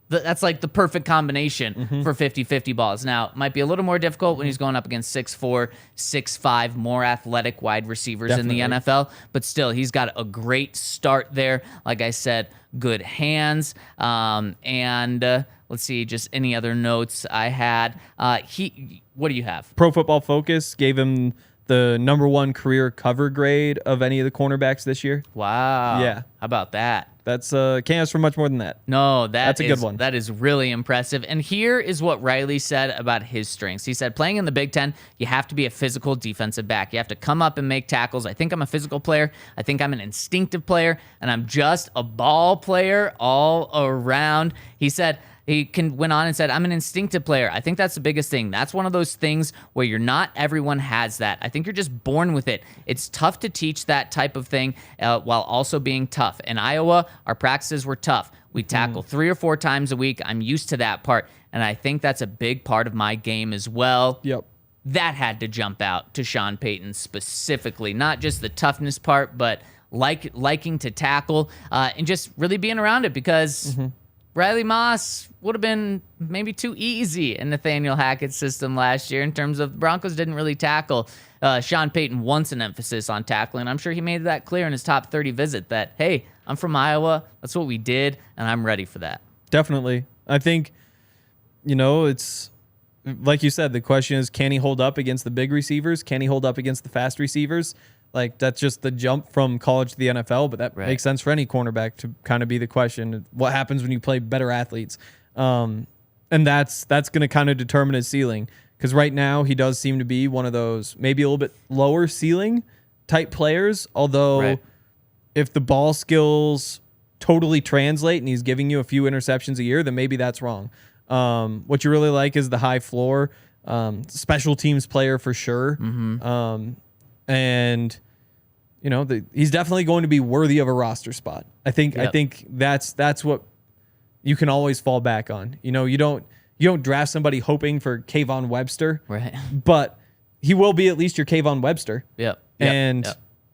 [SPEAKER 1] That's like the perfect combination for 50-50 balls. Now, it might be a little more difficult when he's going up against 6'4", 6'5", more athletic wide receivers in the NFL, but still, he's got a great start there. Like I said, good hands. And let's see, just any other notes I had. What do you have?
[SPEAKER 2] Pro Football Focus gave him the #1 career cover grade of any of the cornerbacks this year.
[SPEAKER 1] Wow.
[SPEAKER 2] Yeah.
[SPEAKER 1] How about that?
[SPEAKER 2] That's can't ask for much more than that.
[SPEAKER 1] No,
[SPEAKER 2] that's a good one.
[SPEAKER 1] That is really impressive. And here is what Riley said about his strengths. He said, playing in the Big Ten, you have to be a physical defensive back. You have to come up and make tackles. I think I'm a physical player. I think I'm an instinctive player. And I'm just a ball player all around. He said, went on and said, I'm an instinctive player. I think that's the biggest thing. That's one of those things where everyone has that. I think you're just born with it. It's tough to teach that type of thing while also being tough. In Iowa, our practices were tough. We tackle 3 or 4 times a week. I'm used to that part. And I think that's a big part of my game as well.
[SPEAKER 2] Yep.
[SPEAKER 1] That had to jump out to Sean Payton specifically. Not just the toughness part, but liking to tackle and just really being around it, because Riley Moss would have been maybe too easy in Nathaniel Hackett's system last year in terms of the Broncos didn't really tackle. Sean Payton wants an emphasis on tackling. I'm sure he made that clear in his top 30 visit that, hey, I'm from Iowa. That's what we did, and I'm ready for that.
[SPEAKER 2] Definitely. I think, it's like you said, the question is, can he hold up against the big receivers? Can he hold up against the fast receivers? Like, that's just the jump from college to the NFL, but that makes sense for any cornerback to kind of be the question. What happens when you play better athletes? And that's going to kind of determine his ceiling, because right now he does seem to be one of those maybe a little bit lower ceiling type players, although if the ball skills totally translate and he's giving you a few interceptions a year, then maybe that's wrong. What you really like is the high floor, special teams player for sure. And he's definitely going to be worthy of a roster spot. I think that's what you can always fall back on. You don't draft somebody hoping for Kayvon Webster,
[SPEAKER 1] right?
[SPEAKER 2] But he will be at least your Kayvon Webster. And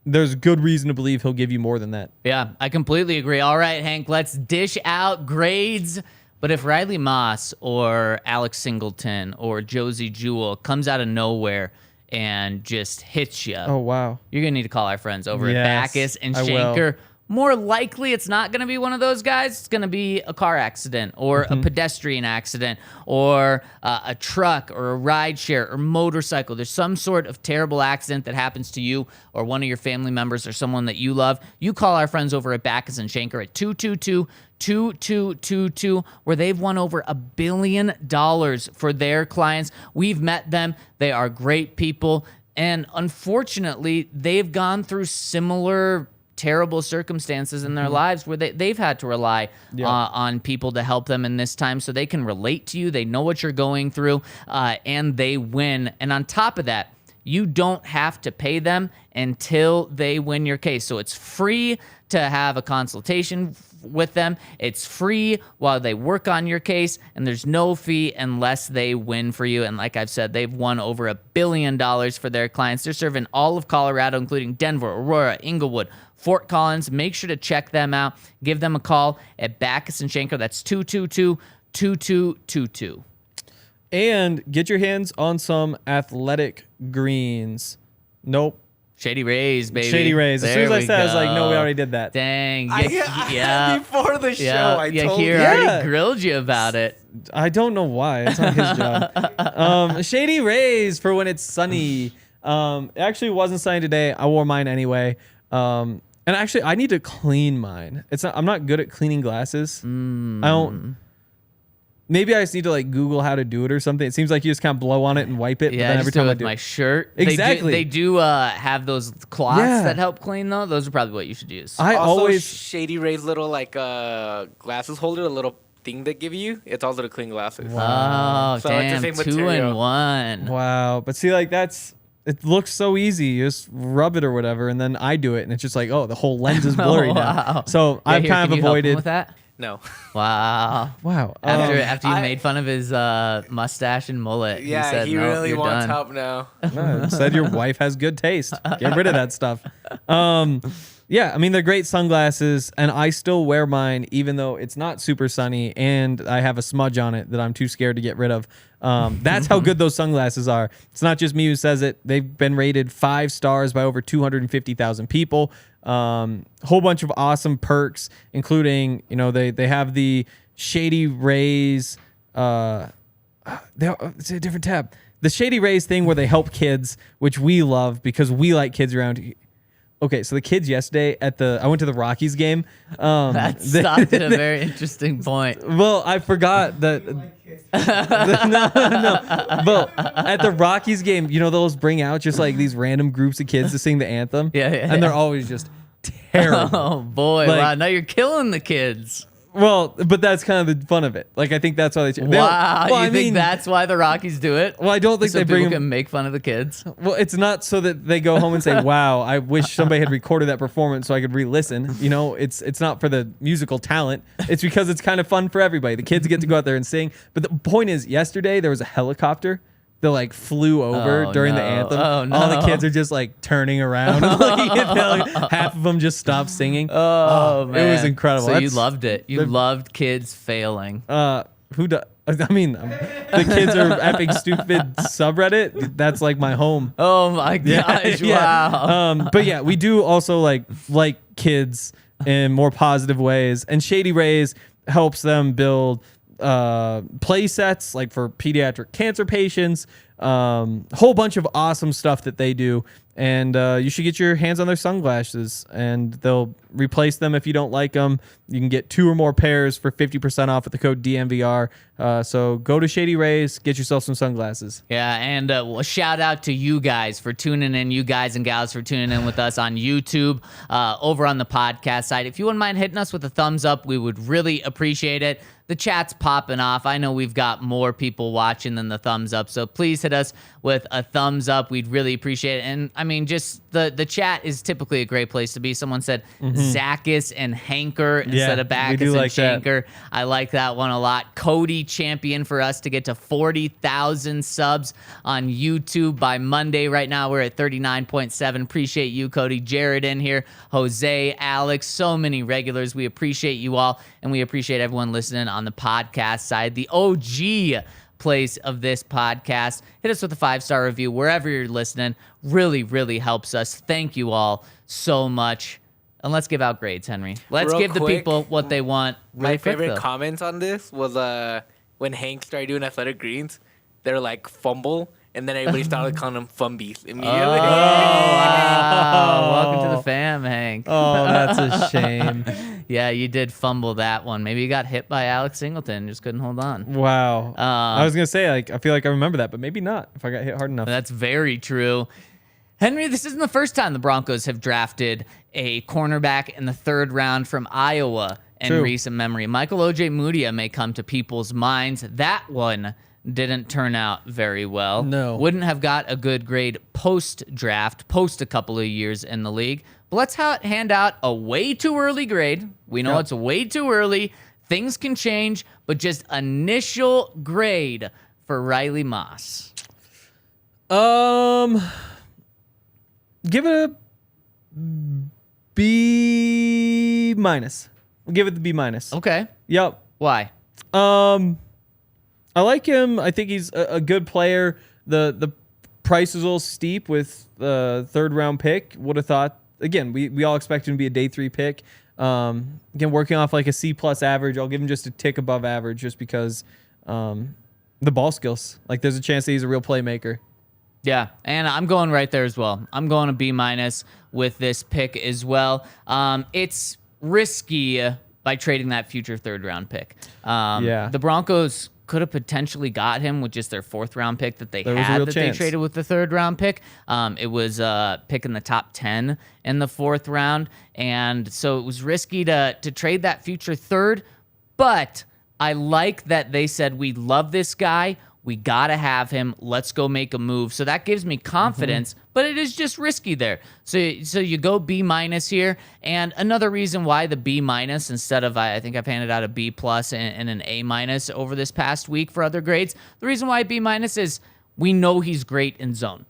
[SPEAKER 2] there's good reason to believe he'll give you more than that.
[SPEAKER 1] Yeah, I completely agree. All right, Hank, let's dish out grades. But if Riley Moss or Alex Singleton or Josie Jewell comes out of nowhere and just hits you,
[SPEAKER 2] oh wow,
[SPEAKER 1] you're gonna need to call our friends over at Backus and
[SPEAKER 2] I
[SPEAKER 1] Shanker.
[SPEAKER 2] will.
[SPEAKER 1] More likely, it's not going to be one of those guys. It's going to be a car accident or a pedestrian accident or a truck or a ride share or motorcycle. There's some sort of terrible accident that happens to you or one of your family members or someone that you love. You call our friends over at Backus and Shanker at 222-2222, where they've won over $1 billion for their clients. We've met them. They are great people. And unfortunately, they've gone through similar terrible circumstances in their lives where they've had to rely on people to help them in this time, so they can relate to you. They know what you're going through, and they win. And on top of that, you don't have to pay them until they win your case. So it's free to have a consultation with them. It's free while they work on your case, and there's no fee unless they win for you. And like I've said, they've won over $1 billion for their clients. They're serving all of Colorado, including Denver, Aurora, Inglewood, Fort Collins. Make sure to check them out. Give them a call at Backus and Shanker. That's 222-2222.
[SPEAKER 2] And get your hands on some athletic greens. Nope.
[SPEAKER 1] Shady Rays, baby.
[SPEAKER 2] Shady Rays. As soon as I said, I was like, no, we already did that.
[SPEAKER 1] Dang.
[SPEAKER 3] Yeah. Before the show, I told you.
[SPEAKER 1] Already grilled you about it.
[SPEAKER 2] I don't know why. It's not his job. Shady Rays for when it's sunny. It actually wasn't sunny today. I wore mine anyway. And actually, I need to clean mine. I'm not good at cleaning glasses. I don't. Maybe I just need to like Google how to do it or something. It seems like you just kind of blow on it and wipe it.
[SPEAKER 1] Yeah,
[SPEAKER 2] but then
[SPEAKER 1] I
[SPEAKER 2] every
[SPEAKER 1] just do
[SPEAKER 2] time
[SPEAKER 1] it
[SPEAKER 2] I
[SPEAKER 1] with
[SPEAKER 2] do
[SPEAKER 1] my shirt.
[SPEAKER 2] Exactly.
[SPEAKER 1] They do have those cloths that help clean though. Those are probably what you should use.
[SPEAKER 2] I
[SPEAKER 3] also,
[SPEAKER 2] always
[SPEAKER 3] Shady Ray's little like glasses holder, a little thing they give you. It's also to clean glasses.
[SPEAKER 1] Wow. Oh,
[SPEAKER 3] so
[SPEAKER 1] damn!
[SPEAKER 3] it's the same
[SPEAKER 1] 2
[SPEAKER 3] material.
[SPEAKER 1] in 1.
[SPEAKER 2] Wow. But see, like it looks so easy. You just rub it or whatever, and then I do it, and it's just like, oh, the whole lens is blurry now. So I've kind of avoided
[SPEAKER 1] with that.
[SPEAKER 3] No.
[SPEAKER 1] Wow.
[SPEAKER 2] Wow.
[SPEAKER 1] After you made fun of his mustache and mullet,
[SPEAKER 3] Yeah,
[SPEAKER 1] he said,
[SPEAKER 3] he
[SPEAKER 1] no,
[SPEAKER 3] really
[SPEAKER 1] you're
[SPEAKER 3] wants
[SPEAKER 1] done.
[SPEAKER 3] help now.
[SPEAKER 2] No, said your wife has good taste. Get rid of that stuff. Yeah, I mean, they're great sunglasses, and I still wear mine even though it's not super sunny and I have a smudge on it that I'm too scared to get rid of. That's how good those sunglasses are. It's not just me who says it. They've been rated 5 stars by over 250,000 people. Whole bunch of awesome perks, including, they have the Shady Rays. It's a different tab. The Shady Rays thing where they help kids, which we love because we like kids around here. Okay, so the kids yesterday I went to the Rockies game.
[SPEAKER 1] That stopped at a very interesting point.
[SPEAKER 2] Well, I forgot that. No. But at the Rockies game, they'll bring out just like these random groups of kids to sing the anthem.
[SPEAKER 1] Yeah.
[SPEAKER 2] And they're always just terrible.
[SPEAKER 1] Oh boy! Wow! Now you're killing the kids.
[SPEAKER 2] Well, but that's kind of the fun of it. Like, I think that's why they.
[SPEAKER 1] Wow, you think that's why the Rockies do it?
[SPEAKER 2] Well, I don't think
[SPEAKER 1] so
[SPEAKER 2] they bring
[SPEAKER 1] people
[SPEAKER 2] them.
[SPEAKER 1] can make fun of the kids.
[SPEAKER 2] Well, it's not so that they go home and say, "Wow, I wish somebody had recorded that performance so I could re-listen." It's not for the musical talent. It's because it's kind of fun for everybody. The kids get to go out there and sing. But the point is, yesterday there was a helicopter that like flew over during the anthem.
[SPEAKER 1] Oh, no.
[SPEAKER 2] All the kids are just like turning around. And, like, half of them just stopped singing.
[SPEAKER 1] Oh, man.
[SPEAKER 2] It was incredible.
[SPEAKER 1] So you loved it. You loved kids failing.
[SPEAKER 2] Who does? I mean, the kids are effing stupid subreddit. That's like my home.
[SPEAKER 1] Oh my gosh! Wow.
[SPEAKER 2] But yeah, we do also like kids in more positive ways, and Shady Rays helps them build play sets like for pediatric cancer patients. Whole bunch of awesome stuff that they do. And you should get your hands on their sunglasses, and they'll replace them if you don't like them. You can get 2 or more pairs for 50% off with the code DNVR. So go to Shady Rays, get yourself some sunglasses.
[SPEAKER 1] Yeah, and a shout out to you guys for tuning in, you guys and gals for tuning in with us on YouTube, over on the podcast side. If you wouldn't mind hitting us with a thumbs up, we would really appreciate it. The chat's popping off. I know we've got more people watching than the thumbs up, so please hit us with a thumbs up. We'd really appreciate it. And I mean, just the chat is typically a great place to be. Someone said Zackus and Hanker instead of Backus and
[SPEAKER 2] like
[SPEAKER 1] Shanker. I like that one a lot. Cody champion for us to get to 40,000 subs on YouTube by Monday. Right now we're at 39.7. Appreciate you, Cody. Jared in here, Jose, Alex, so many regulars. We appreciate you all, and we appreciate everyone listening on the podcast side, the OG place of this podcast. Hit us with a 5-star review wherever you're listening. Really, really helps us. Thank you all so much. And let's give out grades, Henry. Let's give the people what they want.
[SPEAKER 3] My favorite comments on this was when Hank started doing athletic greens, they're like fumble, and then everybody started calling them fumbies immediately.
[SPEAKER 1] Oh, wow. Welcome to the fam, Hank.
[SPEAKER 2] Oh, that's a shame.
[SPEAKER 1] Yeah, you did fumble that one. Maybe you got hit by Alex Singleton, just couldn't hold on.
[SPEAKER 2] Wow. I was going to say, like, I feel like I remember that, but maybe not if I got hit hard enough.
[SPEAKER 1] That's very true. Henry, this isn't the first time the Broncos have drafted a cornerback in the 3rd round from Iowa in recent memory. Michael Ojemudia may come to people's minds. That one didn't turn out very well.
[SPEAKER 2] No.
[SPEAKER 1] Wouldn't have got a good grade post-draft, post a couple of years in the league. But let's hand out a way too early grade. We know it's way too early. Things can change, but just initial grade for Riley Moss.
[SPEAKER 2] Give it a B-. We'll give it the B-.
[SPEAKER 1] Okay.
[SPEAKER 2] Yep.
[SPEAKER 1] Why?
[SPEAKER 2] I like him. I think he's a good player. The price is a little steep with the 3rd round pick. Would have thought, again, we all expect him to be a day 3 pick. Again, working off like a C+ average. I'll give him just a tick above average just because the ball skills. Like, there's a chance that he's a real playmaker.
[SPEAKER 1] Yeah, and I'm going right there as well. I'm going a B- with this pick as well. It's risky by trading that future 3rd round pick. The Broncos could have potentially got him with just their 4th round pick that they they traded with the 3rd round pick. It was a pick in the top 10 in the 4th round, and so it was risky to trade that future 3rd. But I like that they said, we love this guy. We got to have him. Let's go make a move. So that gives me confidence, but it is just risky there. So you go B- here. And another reason why the B- instead of, I think I've handed out a B+ and an A- over this past week for other grades. The reason why B- is we know he's great in zone.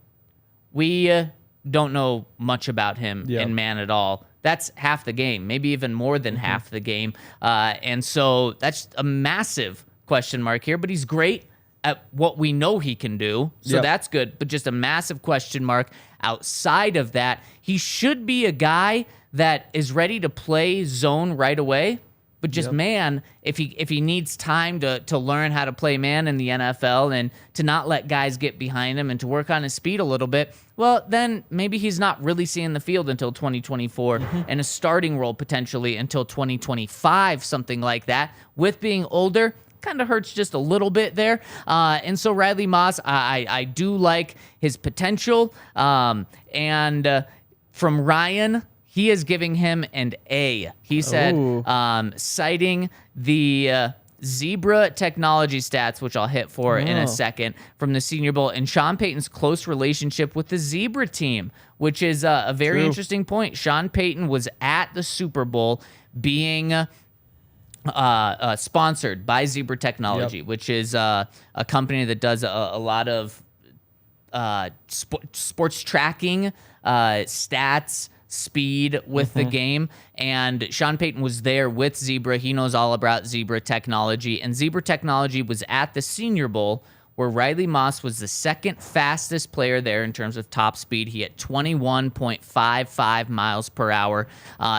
[SPEAKER 1] We don't know much about him in man at all. That's half the game, maybe even more than half the game. And so that's a massive question mark here, but he's great at what we know he can do. So that's good, but just a massive question mark. Outside of that, he should be a guy that is ready to play zone right away. But just man, if he needs time to learn how to play man in the NFL and to not let guys get behind him and to work on his speed a little bit, well, then maybe he's not really seeing the field until 2024 and a starting role potentially until 2025, something like that. With being older, kind of hurts just a little bit there. And so Riley Moss, I do like his potential. And from Ryan, he is giving him an A. He said, citing the Zebra technology stats, which I'll hit for in a second, from the Senior Bowl, and Sean Payton's close relationship with the Zebra team, which is a very interesting point. Sean Payton was at the Super Bowl being sponsored by Zebra Technology, which is a company that does a lot of sports tracking, stats, speed with the game. And Sean Payton was there with Zebra. He knows all about Zebra technology. And Zebra technology was at the Senior Bowl, where Riley Moss was the second fastest player there in terms of top speed. He had 21.55 miles per hour.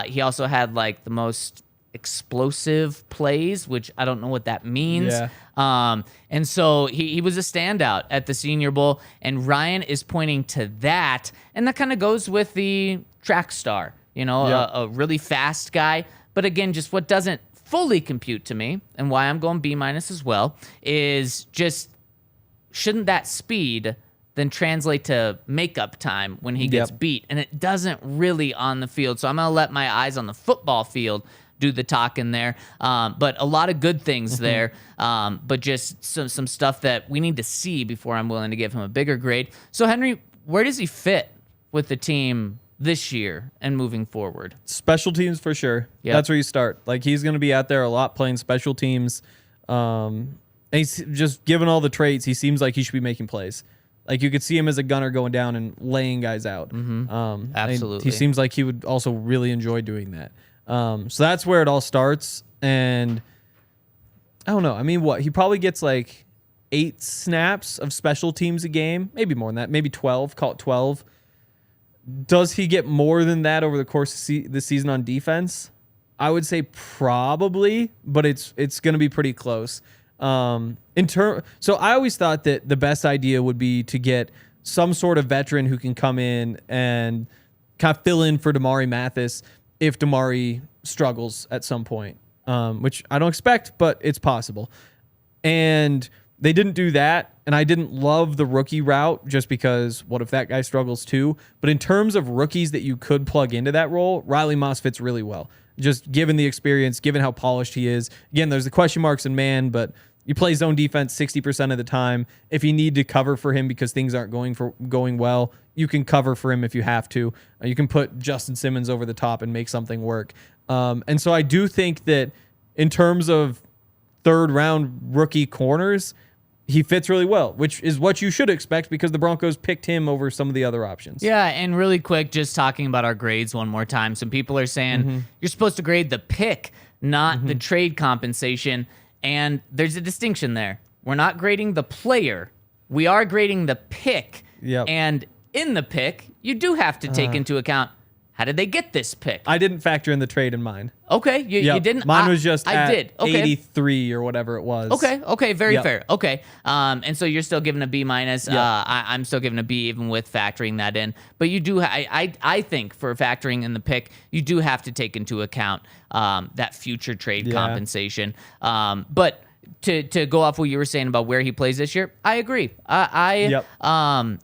[SPEAKER 1] He also had like the most explosive plays, which I don't know what that means.
[SPEAKER 2] Yeah.
[SPEAKER 1] And so he was a standout at the Senior Bowl, and Ryan is pointing to that, and that kind of goes with the track star, a really fast guy. But again, just what doesn't fully compute to me, and why I'm going B- as well, is just shouldn't that speed then translate to makeup time when he gets beat? And it doesn't really on the field. So I'm going to let my eyes on the football field do the talking there. But a lot of good things there, but just some stuff that we need to see before I'm willing to give him a bigger grade. So, Henry, where does he fit with the team this year and moving forward?
[SPEAKER 2] Special teams for sure.
[SPEAKER 1] Yep.
[SPEAKER 2] That's where you start. Like, he's going to be out there a lot playing special teams. And he's just given all the traits, he seems like he should be making plays. Like, you could see him as a gunner going down and laying guys out.
[SPEAKER 1] Absolutely.
[SPEAKER 2] He seems like he would also really enjoy doing that. So that's where it all starts. And I don't know. I mean, he probably gets like 8 snaps of special teams a game, maybe more than that, maybe 12, call it 12. Does he get more than that over the course of the season on defense? I would say probably, but it's going to be pretty close. So I always thought that the best idea would be to get some sort of veteran who can come in and kind of fill in for Damarri Mathis if Damarri struggles at some point, which I don't expect, but it's possible. And they didn't do that, and I didn't love the rookie route just because what if that guy struggles too? But in terms of rookies that you could plug into that role, Riley Moss fits really well. Just given the experience, given how polished he is. Again, there's the question marks in man, but you play zone defense 60% of the time. If you need to cover for him because things aren't going well, you can cover for him if you have to. You can put Justin Simmons over the top and make something work. And so I do think that in terms of third-round rookie corners, he fits really well, which is what you should expect because the Broncos picked him over some of the other options.
[SPEAKER 1] Yeah, and really quick, just talking about our grades one more time. Some people are saying you're supposed to grade the pick, not the trade compensation. And there's a distinction there. We're not grading the player. We are grading the pick.
[SPEAKER 2] Yep.
[SPEAKER 1] And in the pick, you do have to take into account, how did they get this pick?
[SPEAKER 2] I didn't factor in the trade in mine.
[SPEAKER 1] Okay, you didn't?
[SPEAKER 2] Mine was just
[SPEAKER 1] I
[SPEAKER 2] at
[SPEAKER 1] did. Okay.
[SPEAKER 2] 83 or whatever it was.
[SPEAKER 1] Okay, very fair. Okay, and so you're still giving a B-. I'm still giving a B even with factoring that in. But you do, I think for factoring in the pick, you do have to take into account that future trade compensation. But to go off what you were saying about where he plays this year, I agree.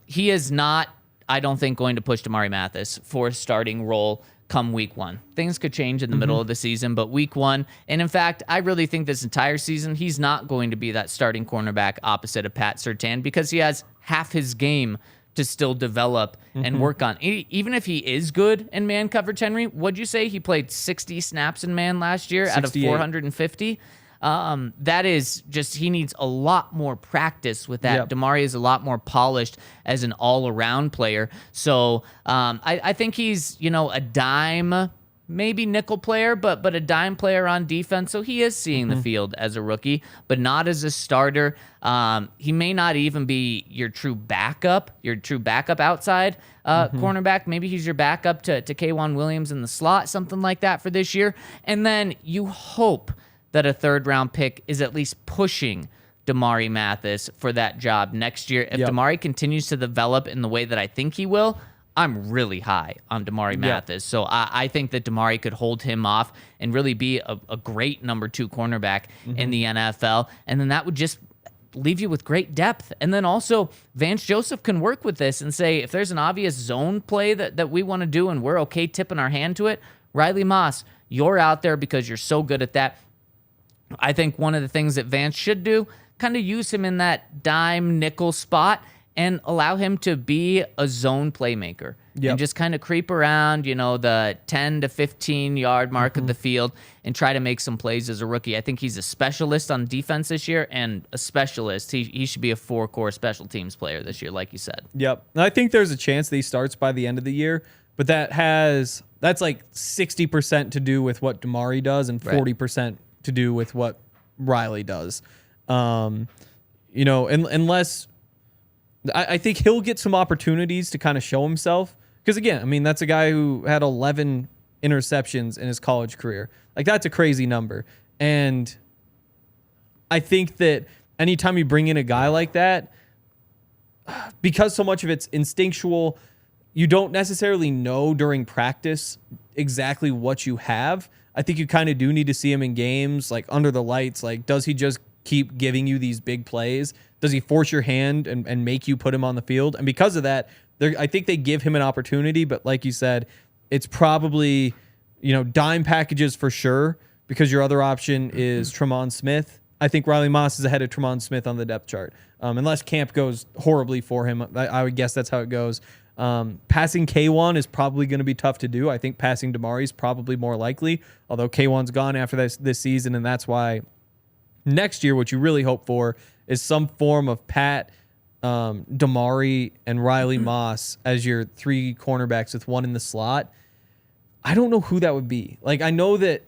[SPEAKER 1] He is not, I don't think, going to push Damarri Mathis for a starting role come week 1. Things could change in the middle of the season, but week 1, and in fact, I really think this entire season, he's not going to be that starting cornerback opposite of Pat Surtain because he has half his game to still develop and work on. Even if he is good in man coverage, Henry, what'd you say? He played 60 snaps in man last year 68. Out of 450? That is just, he needs a lot more practice with that. Damarri is a lot more polished as an all-around player. So I think he's, a dime, maybe nickel player, but a dime player on defense. So he is seeing the field as a rookie, but not as a starter. He may not even be your true backup outside cornerback. Maybe he's your backup to K'Wan Williams in the slot, something like that for this year. And then you hope that a third-round pick is at least pushing Damarri Mathis for that job next year. If Damarri continues to develop in the way that I think he will, I'm really high on Damarri Mathis. So I think that Damarri could hold him off and really be a great number 2 cornerback in the NFL. And then that would just leave you with great depth. And then also Vance Joseph can work with this and say, if there's an obvious zone play that we want to do and we're okay tipping our hand to it, Riley Moss, you're out there because you're so good at that. I think one of the things that Vance should do, kind of use him in that dime nickel spot and allow him to be a zone playmaker and just kind of creep around, the 10 to 15 yard mark of the field and try to make some plays as a rookie. I think he's a specialist on defense this year, and a specialist. He should be a 4-core special teams player this year, like you said.
[SPEAKER 2] Yep. And I think there's a chance that he starts by the end of the year, but that's like 60% to do with what Damarri does and 40% to do with what Riley does. Unless I think he'll get some opportunities to kind of show himself. Because again, I mean, that's a guy who had 11 interceptions in his college career. Like, that's a crazy number. And I think that anytime you bring in a guy like that, because so much of it's instinctual, you don't necessarily know during practice exactly what you have. I think you kind of do need to see him in games, like under the lights. Like, does he just keep giving you these big plays? Does he force your hand and make you put him on the field? And because of that, I think they give him an opportunity. But like you said, it's probably, dime packages for sure, because your other option is Tremont Smith. I think Riley Moss is ahead of Tremont Smith on the depth chart. Unless camp goes horribly for him, I would guess that's how it goes. Passing K1 is probably going to be tough to do. I think passing Damarri is probably more likely, although K1's gone after this season, and that's why next year what you really hope for is some form of Pat, Damarri, and Riley Moss as your 3 cornerbacks with 1 in the slot. I don't know who that would be. Like, I know that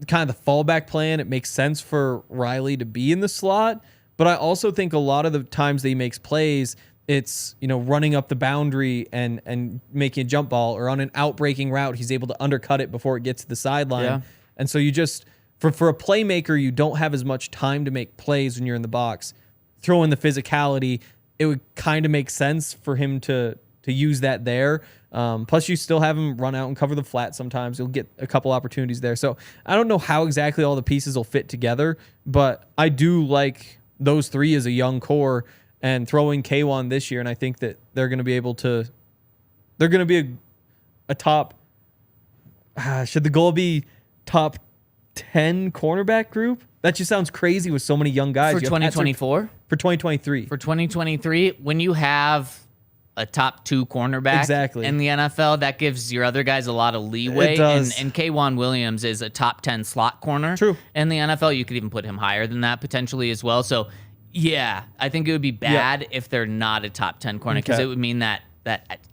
[SPEAKER 2] kind of the fallback plan, it makes sense for Riley to be in the slot, but I also think a lot of the times that he makes plays, it's, running up the boundary and making a jump ball, or on an out-breaking route, he's able to undercut it before it gets to the sideline. Yeah. And so you just, for a playmaker, you don't have as much time to make plays when you're in the box. Throw in the physicality, it would kind of make sense for him to use that there. Plus, you still have him run out and cover the flat sometimes. You'll get a couple opportunities there. So I don't know how exactly all the pieces will fit together, but I do like those 3 as a young core, and throwing K1 this year, and I think that they're going to be able to. They're going to be a top. Should the goal be top 10 cornerback group? That just sounds crazy with so many young guys.
[SPEAKER 1] For 2024?
[SPEAKER 2] For 2023.
[SPEAKER 1] For 2023, when you have a top 2 cornerback in the NFL, that gives your other guys a lot of leeway.
[SPEAKER 2] It does.
[SPEAKER 1] And K'Wan Williams is a top 10 slot corner.
[SPEAKER 2] True.
[SPEAKER 1] In the NFL, you could even put him higher than that potentially as well. So, yeah, I think it would be bad if they're not a top 10 corner, because it would mean that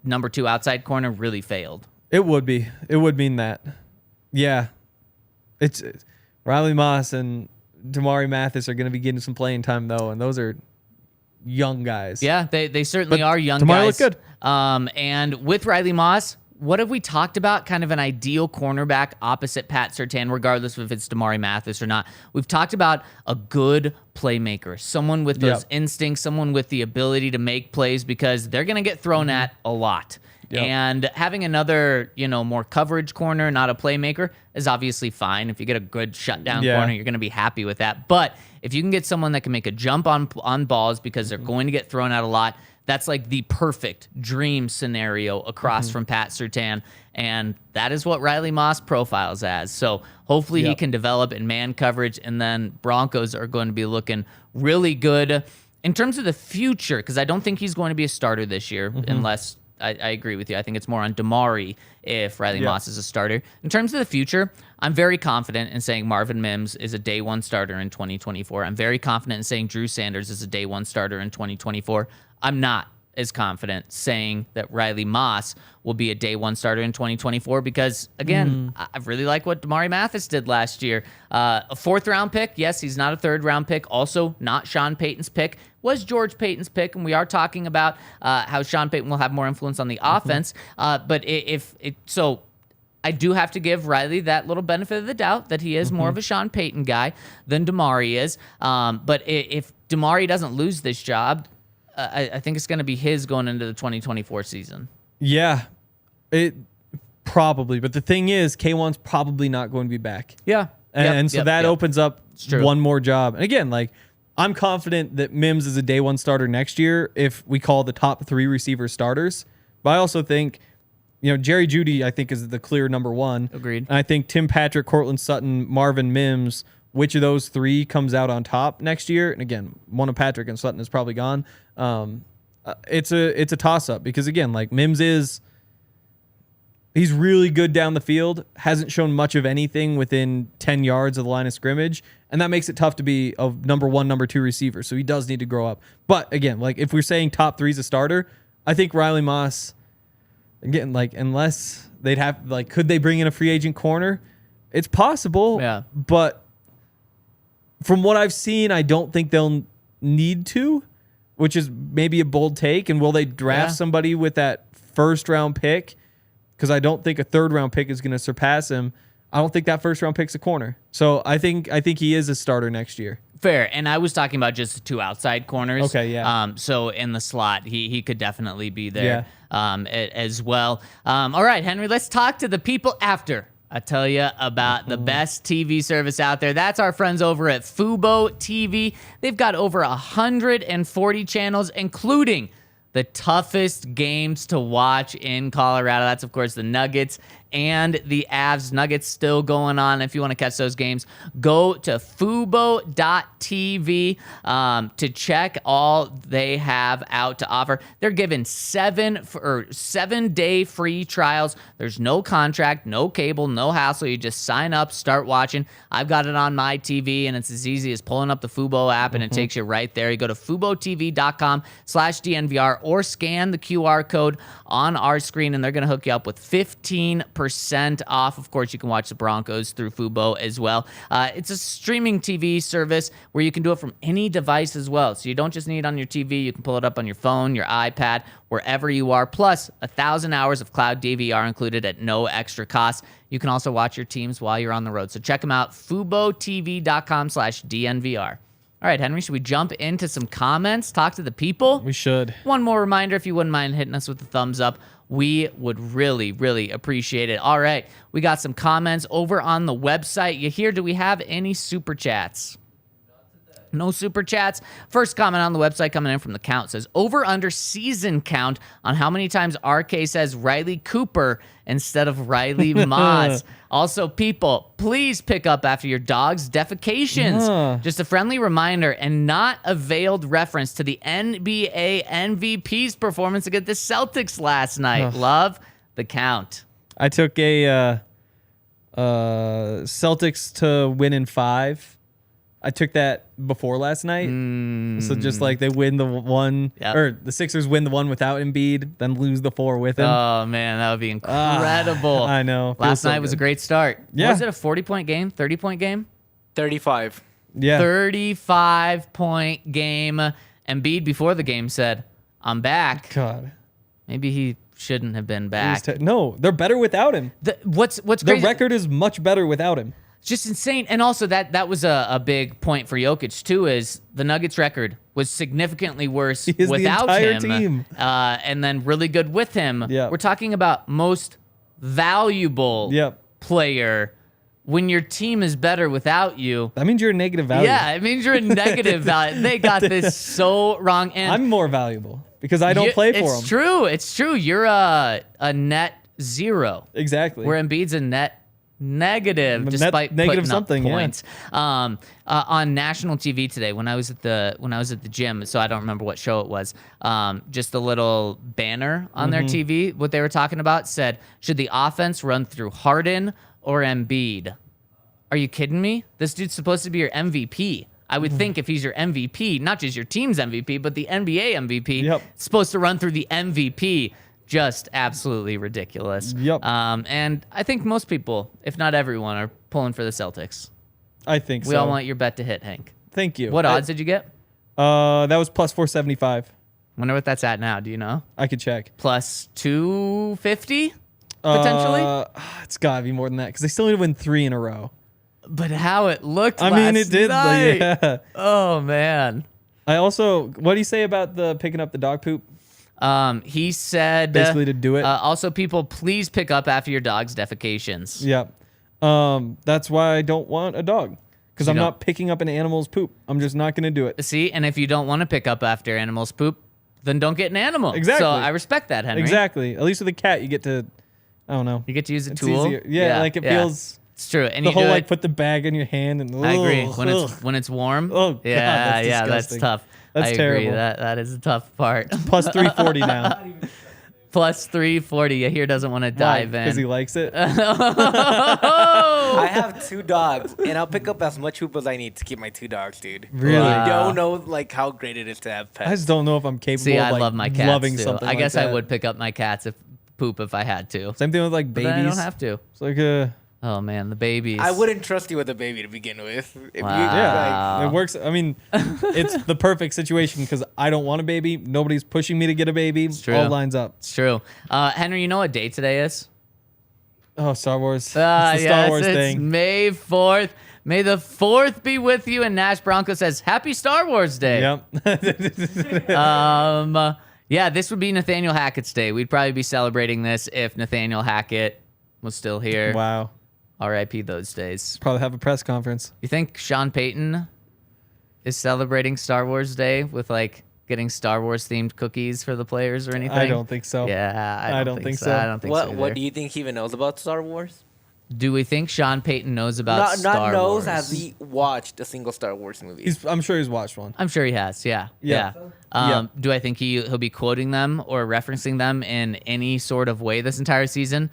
[SPEAKER 1] number 2 outside corner really failed.
[SPEAKER 2] It would be. It would mean that. Yeah. It's Riley Moss and Damarri Mathis are going to be getting some playing time, though, and those are young guys.
[SPEAKER 1] Yeah, they certainly are young guys.
[SPEAKER 2] Damarri looked good.
[SPEAKER 1] And with Riley Moss, what have we talked about? Kind of an ideal cornerback opposite Pat Surtain, regardless of if it's Damarri Mathis or not. We've talked about a good playmaker, someone with those instincts, someone with the ability to make plays, because they're going to get thrown at a lot. Yep. And having another, more coverage corner, not a playmaker, is obviously fine. If you get a good shutdown corner, you're going to be happy with that. But if you can get someone that can make a jump on balls, because they're going to get thrown out a lot, that's like the perfect dream scenario across from Pat Surtain. And that is what Riley Moss profiles as. So hopefully he can develop in man coverage, and then Broncos are going to be looking really good in terms of the future, because I don't think he's going to be a starter this year unless... I agree with you. I think it's more on Damarri if Riley Moss is a starter. In terms of the future, I'm very confident in saying Marvin Mims is a day 1 starter in 2024. I'm very confident in saying Drew Sanders is a day 1 starter in 2024. I'm not as confident saying that Riley Moss will be a day 1 starter in 2024, because, again, I really like what Damarri Mathis did last year. A 4th-round pick. Yes, he's not a 3rd-round pick. Also, not Sean Payton's pick. Was George Payton's pick, and we are talking about how Sean Payton will have more influence on the offense. But so I do have to give Riley that little benefit of the doubt that he is more of a Sean Payton guy than Damarri is. But if Damarri doesn't lose this job, I think it's going to be his going into the 2024 season. Yeah, it probably. But the thing is, K1's probably not going to be back. Yeah. And so that opens up one more job. And again, I'm confident that Mims is a day 1 starter next year if we call the top 3 receiver starters. But I also think, Jerry Jeudy, I think, is the clear number 1. Agreed.
[SPEAKER 2] And I think Tim Patrick, Cortland Sutton, Marvin Mims, which of those 3 comes out on top next year? And again, one of Patrick and Sutton is probably gone. it's a toss up because again, like Mims he's really good down the field, hasn't shown much of anything within 10 yards of the line of scrimmage, and that makes it tough to be a number 1, number 2 receiver. So he does need to grow up. But again, like if we're saying top 3 is a starter, I think Riley Moss, again, like unless they'd have, like, could they bring in a free agent corner? It's possible.
[SPEAKER 1] Yeah.
[SPEAKER 2] But from what I've seen, I don't think they'll need to, which is maybe a bold take. And will they draft somebody with that first round pick? Because I don't think a 3rd round pick is going to surpass him. I don't think that 1st round pick's a corner. So I think he is a starter next year.
[SPEAKER 1] Fair. And I was talking about just the 2 outside corners.
[SPEAKER 2] Okay, yeah.
[SPEAKER 1] So in the slot, he could definitely be there as well. All right, Henry, let's talk to the people after I tell you about the best TV service out there. That's our friends over at Fubo TV. They've got over 140 channels, including the toughest games to watch in Colorado. That's, of course, the Nuggets and the Avs. Nuggets still going on. If you want to catch those games, go to fubo.tv to check all they have out to offer. They're giving 7-day free trials. There's no contract, no cable, no hassle. You just sign up, start watching. I've got it on my TV, and it's as easy as pulling up the Fubo app, and it takes you right there. You go to FuboTV.com/DNVR or scan the QR code on our screen, and they're going to hook you up with 15% off. Of course, you can watch the Broncos through Fubo as well. It's a streaming TV service where you can do it from any device as well. So you don't just need it on your TV. You can pull it up on your phone, your iPad, wherever you are. Plus, 1,000 hours of cloud DVR included at no extra cost. You can also watch your teams while you're on the road. So check them out, FuboTV.com/DNVR. All right, Henry, should we jump into some comments, talk to the people?
[SPEAKER 2] We should.
[SPEAKER 1] One more reminder, if you wouldn't mind hitting us with the thumbs up, we would really, really appreciate it. All right, we got some comments over on the website. You hear, do we have any super chats? No super chats. First comment on the website coming in from the count says, over under season count on how many times RK says Riley Cooper instead of Riley Moss. Also, people, please pick up after your dog's defecations. Just a friendly reminder and not a veiled reference to the NBA MVP's performance against the Celtics last night. Love the count.
[SPEAKER 2] I took a Celtics to win in 5. I took that before last night. So just like they win the one, or the Sixers win the one without Embiid, then lose the 4 with him.
[SPEAKER 1] Oh, man, that would be incredible.
[SPEAKER 2] I know.
[SPEAKER 1] Last night was a great start.
[SPEAKER 2] Yeah.
[SPEAKER 1] Was it a 40-point game, 30-point game?
[SPEAKER 3] 35.
[SPEAKER 2] Yeah.
[SPEAKER 1] 35-point game. Embiid before the game said, I'm back.
[SPEAKER 2] God.
[SPEAKER 1] Maybe he shouldn't have been back.
[SPEAKER 2] No, they're better without him.
[SPEAKER 1] What's
[SPEAKER 2] The
[SPEAKER 1] crazy?
[SPEAKER 2] record is much better without him.
[SPEAKER 1] Just insane. And also that was a big point for Jokic too, is the Nuggets record was significantly worse without
[SPEAKER 2] the entire
[SPEAKER 1] him.
[SPEAKER 2] team.
[SPEAKER 1] And then really good with him.
[SPEAKER 2] Yeah.
[SPEAKER 1] We're talking about most valuable player. When your team is better without you.
[SPEAKER 2] That means you're a negative value.
[SPEAKER 1] Yeah, it means you're a negative value. They got this so wrong. And
[SPEAKER 2] I'm more valuable because I don't play for them.
[SPEAKER 1] It's true. It's true. You're a net 0.
[SPEAKER 2] Exactly.
[SPEAKER 1] Where Embiid's a net negative, despite
[SPEAKER 2] negative
[SPEAKER 1] putting
[SPEAKER 2] something
[SPEAKER 1] up points. Yeah. On national TV today, when I was at the gym, so I don't remember what show it was. Just a little banner on their TV. What they were talking about said, "Should the offense run through Harden or Embiid?" Are you kidding me? This dude's supposed to be your MVP. I would think if he's your MVP, not just your team's MVP, but the NBA MVP, it's supposed to run through the MVP. Just absolutely ridiculous. And I think most people, if not everyone, are pulling for the Celtics.
[SPEAKER 2] I think so.
[SPEAKER 1] We all want your bet to hit, Hank.
[SPEAKER 2] Thank you.
[SPEAKER 1] What odds did you get?
[SPEAKER 2] That was plus 475.
[SPEAKER 1] Wonder what that's at now. Do you know?
[SPEAKER 2] I could check.
[SPEAKER 1] Plus 250 potentially.
[SPEAKER 2] It's gotta be more than that because they still need to win 3 in a row.
[SPEAKER 1] But how it looked.
[SPEAKER 2] I mean, it did.
[SPEAKER 1] Night.
[SPEAKER 2] Yeah.
[SPEAKER 1] Oh man.
[SPEAKER 2] I also. What do you say about the picking up the dog poop?
[SPEAKER 1] He said
[SPEAKER 2] basically to do it.
[SPEAKER 1] Also, people, please pick up after your dog's defecations.
[SPEAKER 2] Yeah. That's why I don't want a dog because I'm not picking up an animal's poop. I'm just not going to do it.
[SPEAKER 1] See, and if you don't want to pick up after animals' poop, then don't get an animal.
[SPEAKER 2] Exactly.
[SPEAKER 1] So I respect that, Henry.
[SPEAKER 2] Exactly. At least with a cat, you get to, I don't know.
[SPEAKER 1] You get to use a
[SPEAKER 2] it's
[SPEAKER 1] tool.
[SPEAKER 2] Easier. Yeah, like it feels.
[SPEAKER 1] It's true. And
[SPEAKER 2] The
[SPEAKER 1] you
[SPEAKER 2] whole
[SPEAKER 1] do
[SPEAKER 2] like
[SPEAKER 1] it,
[SPEAKER 2] put the bag in your hand and
[SPEAKER 1] I agree.
[SPEAKER 2] ugh.
[SPEAKER 1] When it's warm.
[SPEAKER 2] Oh, God, that's
[SPEAKER 1] that's
[SPEAKER 2] disgusting.
[SPEAKER 1] tough.
[SPEAKER 2] That's
[SPEAKER 1] I agree.
[SPEAKER 2] terrible.
[SPEAKER 1] That is a tough part.
[SPEAKER 2] Plus 340 now.
[SPEAKER 1] Plus 340. Yahir doesn't want to dive
[SPEAKER 2] Because he
[SPEAKER 1] in.
[SPEAKER 2] likes it.
[SPEAKER 3] I have 2 dogs, and I'll pick up as much poop as I need to keep my 2 dogs, dude.
[SPEAKER 2] Really?
[SPEAKER 3] I don't know like how great it is to have pets.
[SPEAKER 2] I just don't know if I'm capable
[SPEAKER 1] See,
[SPEAKER 2] of
[SPEAKER 1] I
[SPEAKER 2] like,
[SPEAKER 1] love my cats
[SPEAKER 2] loving
[SPEAKER 1] too.
[SPEAKER 2] something
[SPEAKER 1] I guess
[SPEAKER 2] like
[SPEAKER 1] I
[SPEAKER 2] that.
[SPEAKER 1] would pick up my cats if I had to.
[SPEAKER 2] Same thing with like
[SPEAKER 1] But
[SPEAKER 2] babies.
[SPEAKER 1] I don't have to.
[SPEAKER 2] It's like
[SPEAKER 1] Oh man, the babies.
[SPEAKER 3] I wouldn't trust you with a baby to begin with. If
[SPEAKER 1] Wow.
[SPEAKER 2] yeah, it works. I mean, it's the perfect situation because I don't want a baby. Nobody's pushing me to get a baby.
[SPEAKER 1] true.
[SPEAKER 2] All lines up.
[SPEAKER 1] It's true. Henry, you know what day today is?
[SPEAKER 2] Oh, Star Wars. It's the Star Wars
[SPEAKER 1] it's
[SPEAKER 2] thing.
[SPEAKER 1] May 4th. May the 4th be with you. And Nash Bronco says, Happy Star Wars Day.
[SPEAKER 2] Yep.
[SPEAKER 1] Yeah, this would be Nathaniel Hackett's day. We'd probably be celebrating this if Nathaniel Hackett was still here.
[SPEAKER 2] Wow.
[SPEAKER 1] R.I.P. those days.
[SPEAKER 2] Probably have a press conference.
[SPEAKER 1] You think Sean Payton is celebrating Star Wars Day with like getting Star Wars themed cookies for the players or anything?
[SPEAKER 2] I don't think so.
[SPEAKER 1] Yeah,
[SPEAKER 2] I don't think so.
[SPEAKER 1] I don't think so.
[SPEAKER 3] What
[SPEAKER 1] either.
[SPEAKER 3] do you think he even knows about Star Wars?
[SPEAKER 1] Do we think Sean Payton knows about
[SPEAKER 3] Not
[SPEAKER 1] Star
[SPEAKER 3] knows.
[SPEAKER 1] Wars?
[SPEAKER 3] Has he watched a single Star Wars movie?
[SPEAKER 2] I'm sure he's watched one.
[SPEAKER 1] I'm sure he has. Yeah.
[SPEAKER 2] Yeah.
[SPEAKER 1] Do I think he'll be quoting them or referencing them in any sort of way this entire season?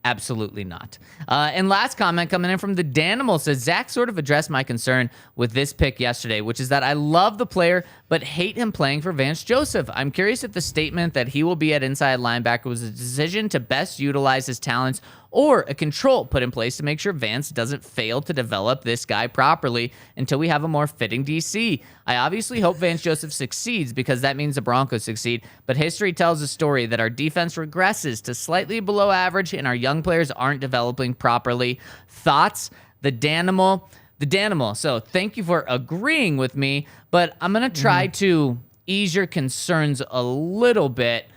[SPEAKER 1] Absolutely not. And last comment coming in from the Danimal says, Zach sort of addressed my concern with this pick yesterday, which is that I love the player, but hate him playing for Vance Joseph. I'm curious if the statement that he will be at inside linebacker was a decision to best utilize his talents or a control put in place to make sure Vance doesn't fail to develop this guy properly until we have a more fitting DC. I obviously hope Vance Joseph succeeds because that means the Broncos succeed, but history tells a story that our defense regresses to slightly below average and our young players aren't developing properly. Thoughts? The Danimal. So thank you for agreeing with me, but I'm going to try to ease your concerns a little bit.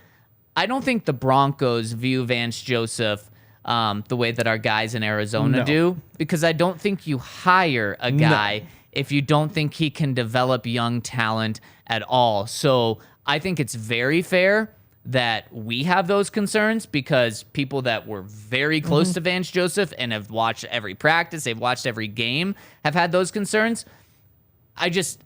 [SPEAKER 1] I don't think the Broncos view Vance Joseph the way that our guys in Arizona do, because I don't think you hire a guy if you don't think he can develop young talent at all. So I think it's very fair that we have those concerns because people that were very close to Vance Joseph and have watched every practice, they've watched every game, have had those concerns. I just,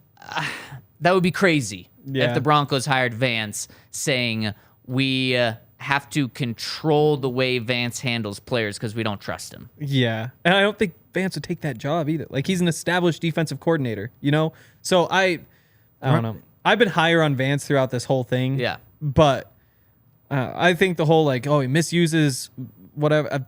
[SPEAKER 1] that would be crazy if the Broncos hired Vance saying we have to control the way Vance handles players because we don't trust him.
[SPEAKER 2] Yeah. And I don't think Vance would take that job either. Like, he's an established defensive coordinator, you know? So I don't know. I've been higher on Vance throughout this whole thing.
[SPEAKER 1] Yeah.
[SPEAKER 2] But I think the whole, like, oh, he misuses whatever.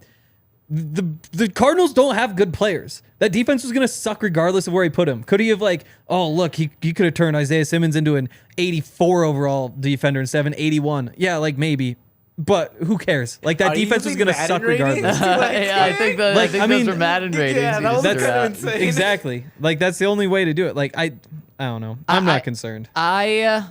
[SPEAKER 2] The Cardinals don't have good players. That defense was going to suck regardless of where he put him. Could he have, like, oh, look, he could have turned Isaiah Simmons into an 84 overall defender instead of an 81. Yeah, like, maybe. But who cares? Like, that defense was going to suck regardless.
[SPEAKER 1] Yeah, I think those were Madden ratings.
[SPEAKER 3] Yeah, that was
[SPEAKER 1] That's
[SPEAKER 3] kind of insane.
[SPEAKER 2] Exactly. Like, that's the only way to do it. Like, I don't know. I'm not concerned.
[SPEAKER 1] I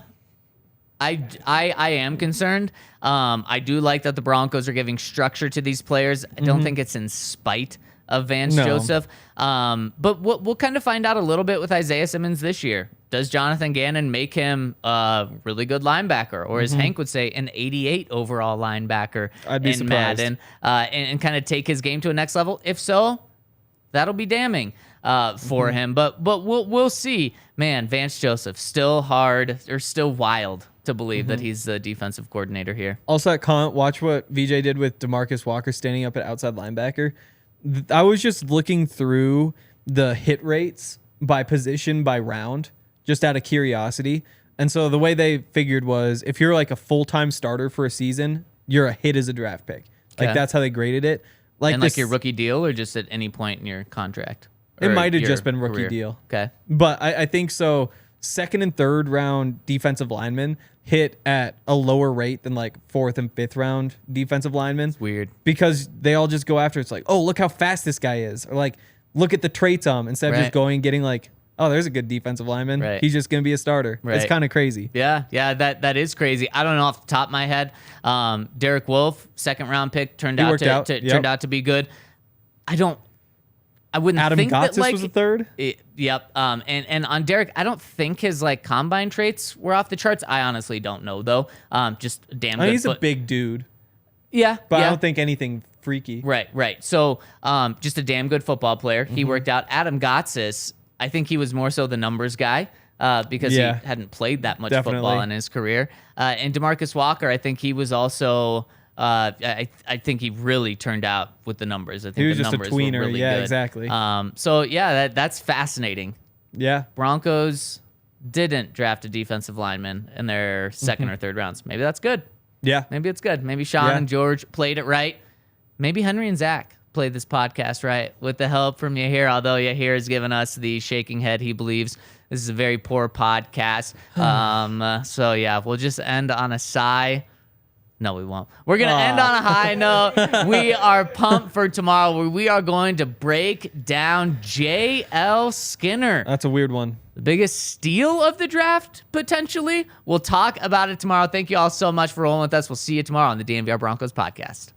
[SPEAKER 1] am concerned. I do like that the Broncos are giving structure to these players. I don't think it's in spite of Vance Joseph. But we'll kind of find out a little bit with Isaiah Simmons this year. Does Jonathan Gannon make him a really good linebacker, or as Hank would say, an 88 overall linebacker
[SPEAKER 2] I'd be
[SPEAKER 1] in
[SPEAKER 2] surprised.
[SPEAKER 1] Madden, and kind of take his game to a next level? If so, that'll be damning for him. But we'll see. Man, Vance Joseph, still wild to believe that he's the defensive coordinator here.
[SPEAKER 2] Also, at comment, watch what VJ did with DeMarcus Walker standing up at outside linebacker. I was just looking through the hit rates by position by round, just out of curiosity. And so the way they figured was if you're like a full-time starter for a season, you're a hit as a draft pick. Like, that's how they graded it.
[SPEAKER 1] And like your rookie deal, or just at any point in your contract?
[SPEAKER 2] It
[SPEAKER 1] Or
[SPEAKER 2] might have
[SPEAKER 1] your
[SPEAKER 2] just been rookie
[SPEAKER 1] career?
[SPEAKER 2] deal.
[SPEAKER 1] Okay.
[SPEAKER 2] But I think so. Second and third round defensive linemen hit at a lower rate than like fourth and fifth round defensive linemen.
[SPEAKER 1] Weird.
[SPEAKER 2] Because they all just go after it's like, oh, look how fast this guy is. Or like, look at the traits on him instead of just going and getting like, oh, there's a good defensive lineman.
[SPEAKER 1] Right.
[SPEAKER 2] He's just going to be a starter.
[SPEAKER 1] Right.
[SPEAKER 2] It's kind of crazy.
[SPEAKER 1] Yeah, that is crazy. I don't know off the top of my head. Derek Wolfe, second round pick, turned out to be good. I wouldn't
[SPEAKER 2] Adam
[SPEAKER 1] think
[SPEAKER 2] Gotsis
[SPEAKER 1] that, like,
[SPEAKER 2] was the third.
[SPEAKER 1] Yep. And on Derek, I don't think his like combine traits were off the charts. I honestly don't know though. Just damn good.
[SPEAKER 2] He's a big dude.
[SPEAKER 1] Yeah.
[SPEAKER 2] But
[SPEAKER 1] yeah.
[SPEAKER 2] I don't think anything freaky.
[SPEAKER 1] Right. So just a damn good football player. He worked out. Adam Gotsis, I think he was more so the numbers guy because he hadn't played that much football in his career. And DeMarcus Walker, I think he was also... I think he really turned out with the numbers. I think
[SPEAKER 2] he was
[SPEAKER 1] the
[SPEAKER 2] just a
[SPEAKER 1] numbers were
[SPEAKER 2] tweener.
[SPEAKER 1] really
[SPEAKER 2] Yeah,
[SPEAKER 1] good.
[SPEAKER 2] exactly.
[SPEAKER 1] So yeah, that's fascinating.
[SPEAKER 2] Yeah.
[SPEAKER 1] Broncos didn't draft a defensive lineman in their second or third rounds. Maybe that's good.
[SPEAKER 2] Yeah.
[SPEAKER 1] Maybe it's good. Maybe Sean and George played it right. Maybe Henry and Zach played this podcast right with the help from Yahir, although Yahir has given us the shaking head. He believes this is a very poor podcast. So yeah, we'll just end on a sigh. No, we won't. We're going to end on a high note. We are pumped for tomorrow where we are going to break down J.L. Skinner.
[SPEAKER 2] That's a weird one.
[SPEAKER 1] The biggest steal of the draft, potentially. We'll talk about it tomorrow. Thank you all so much for rolling with us. We'll see you tomorrow on the DNVR Broncos podcast.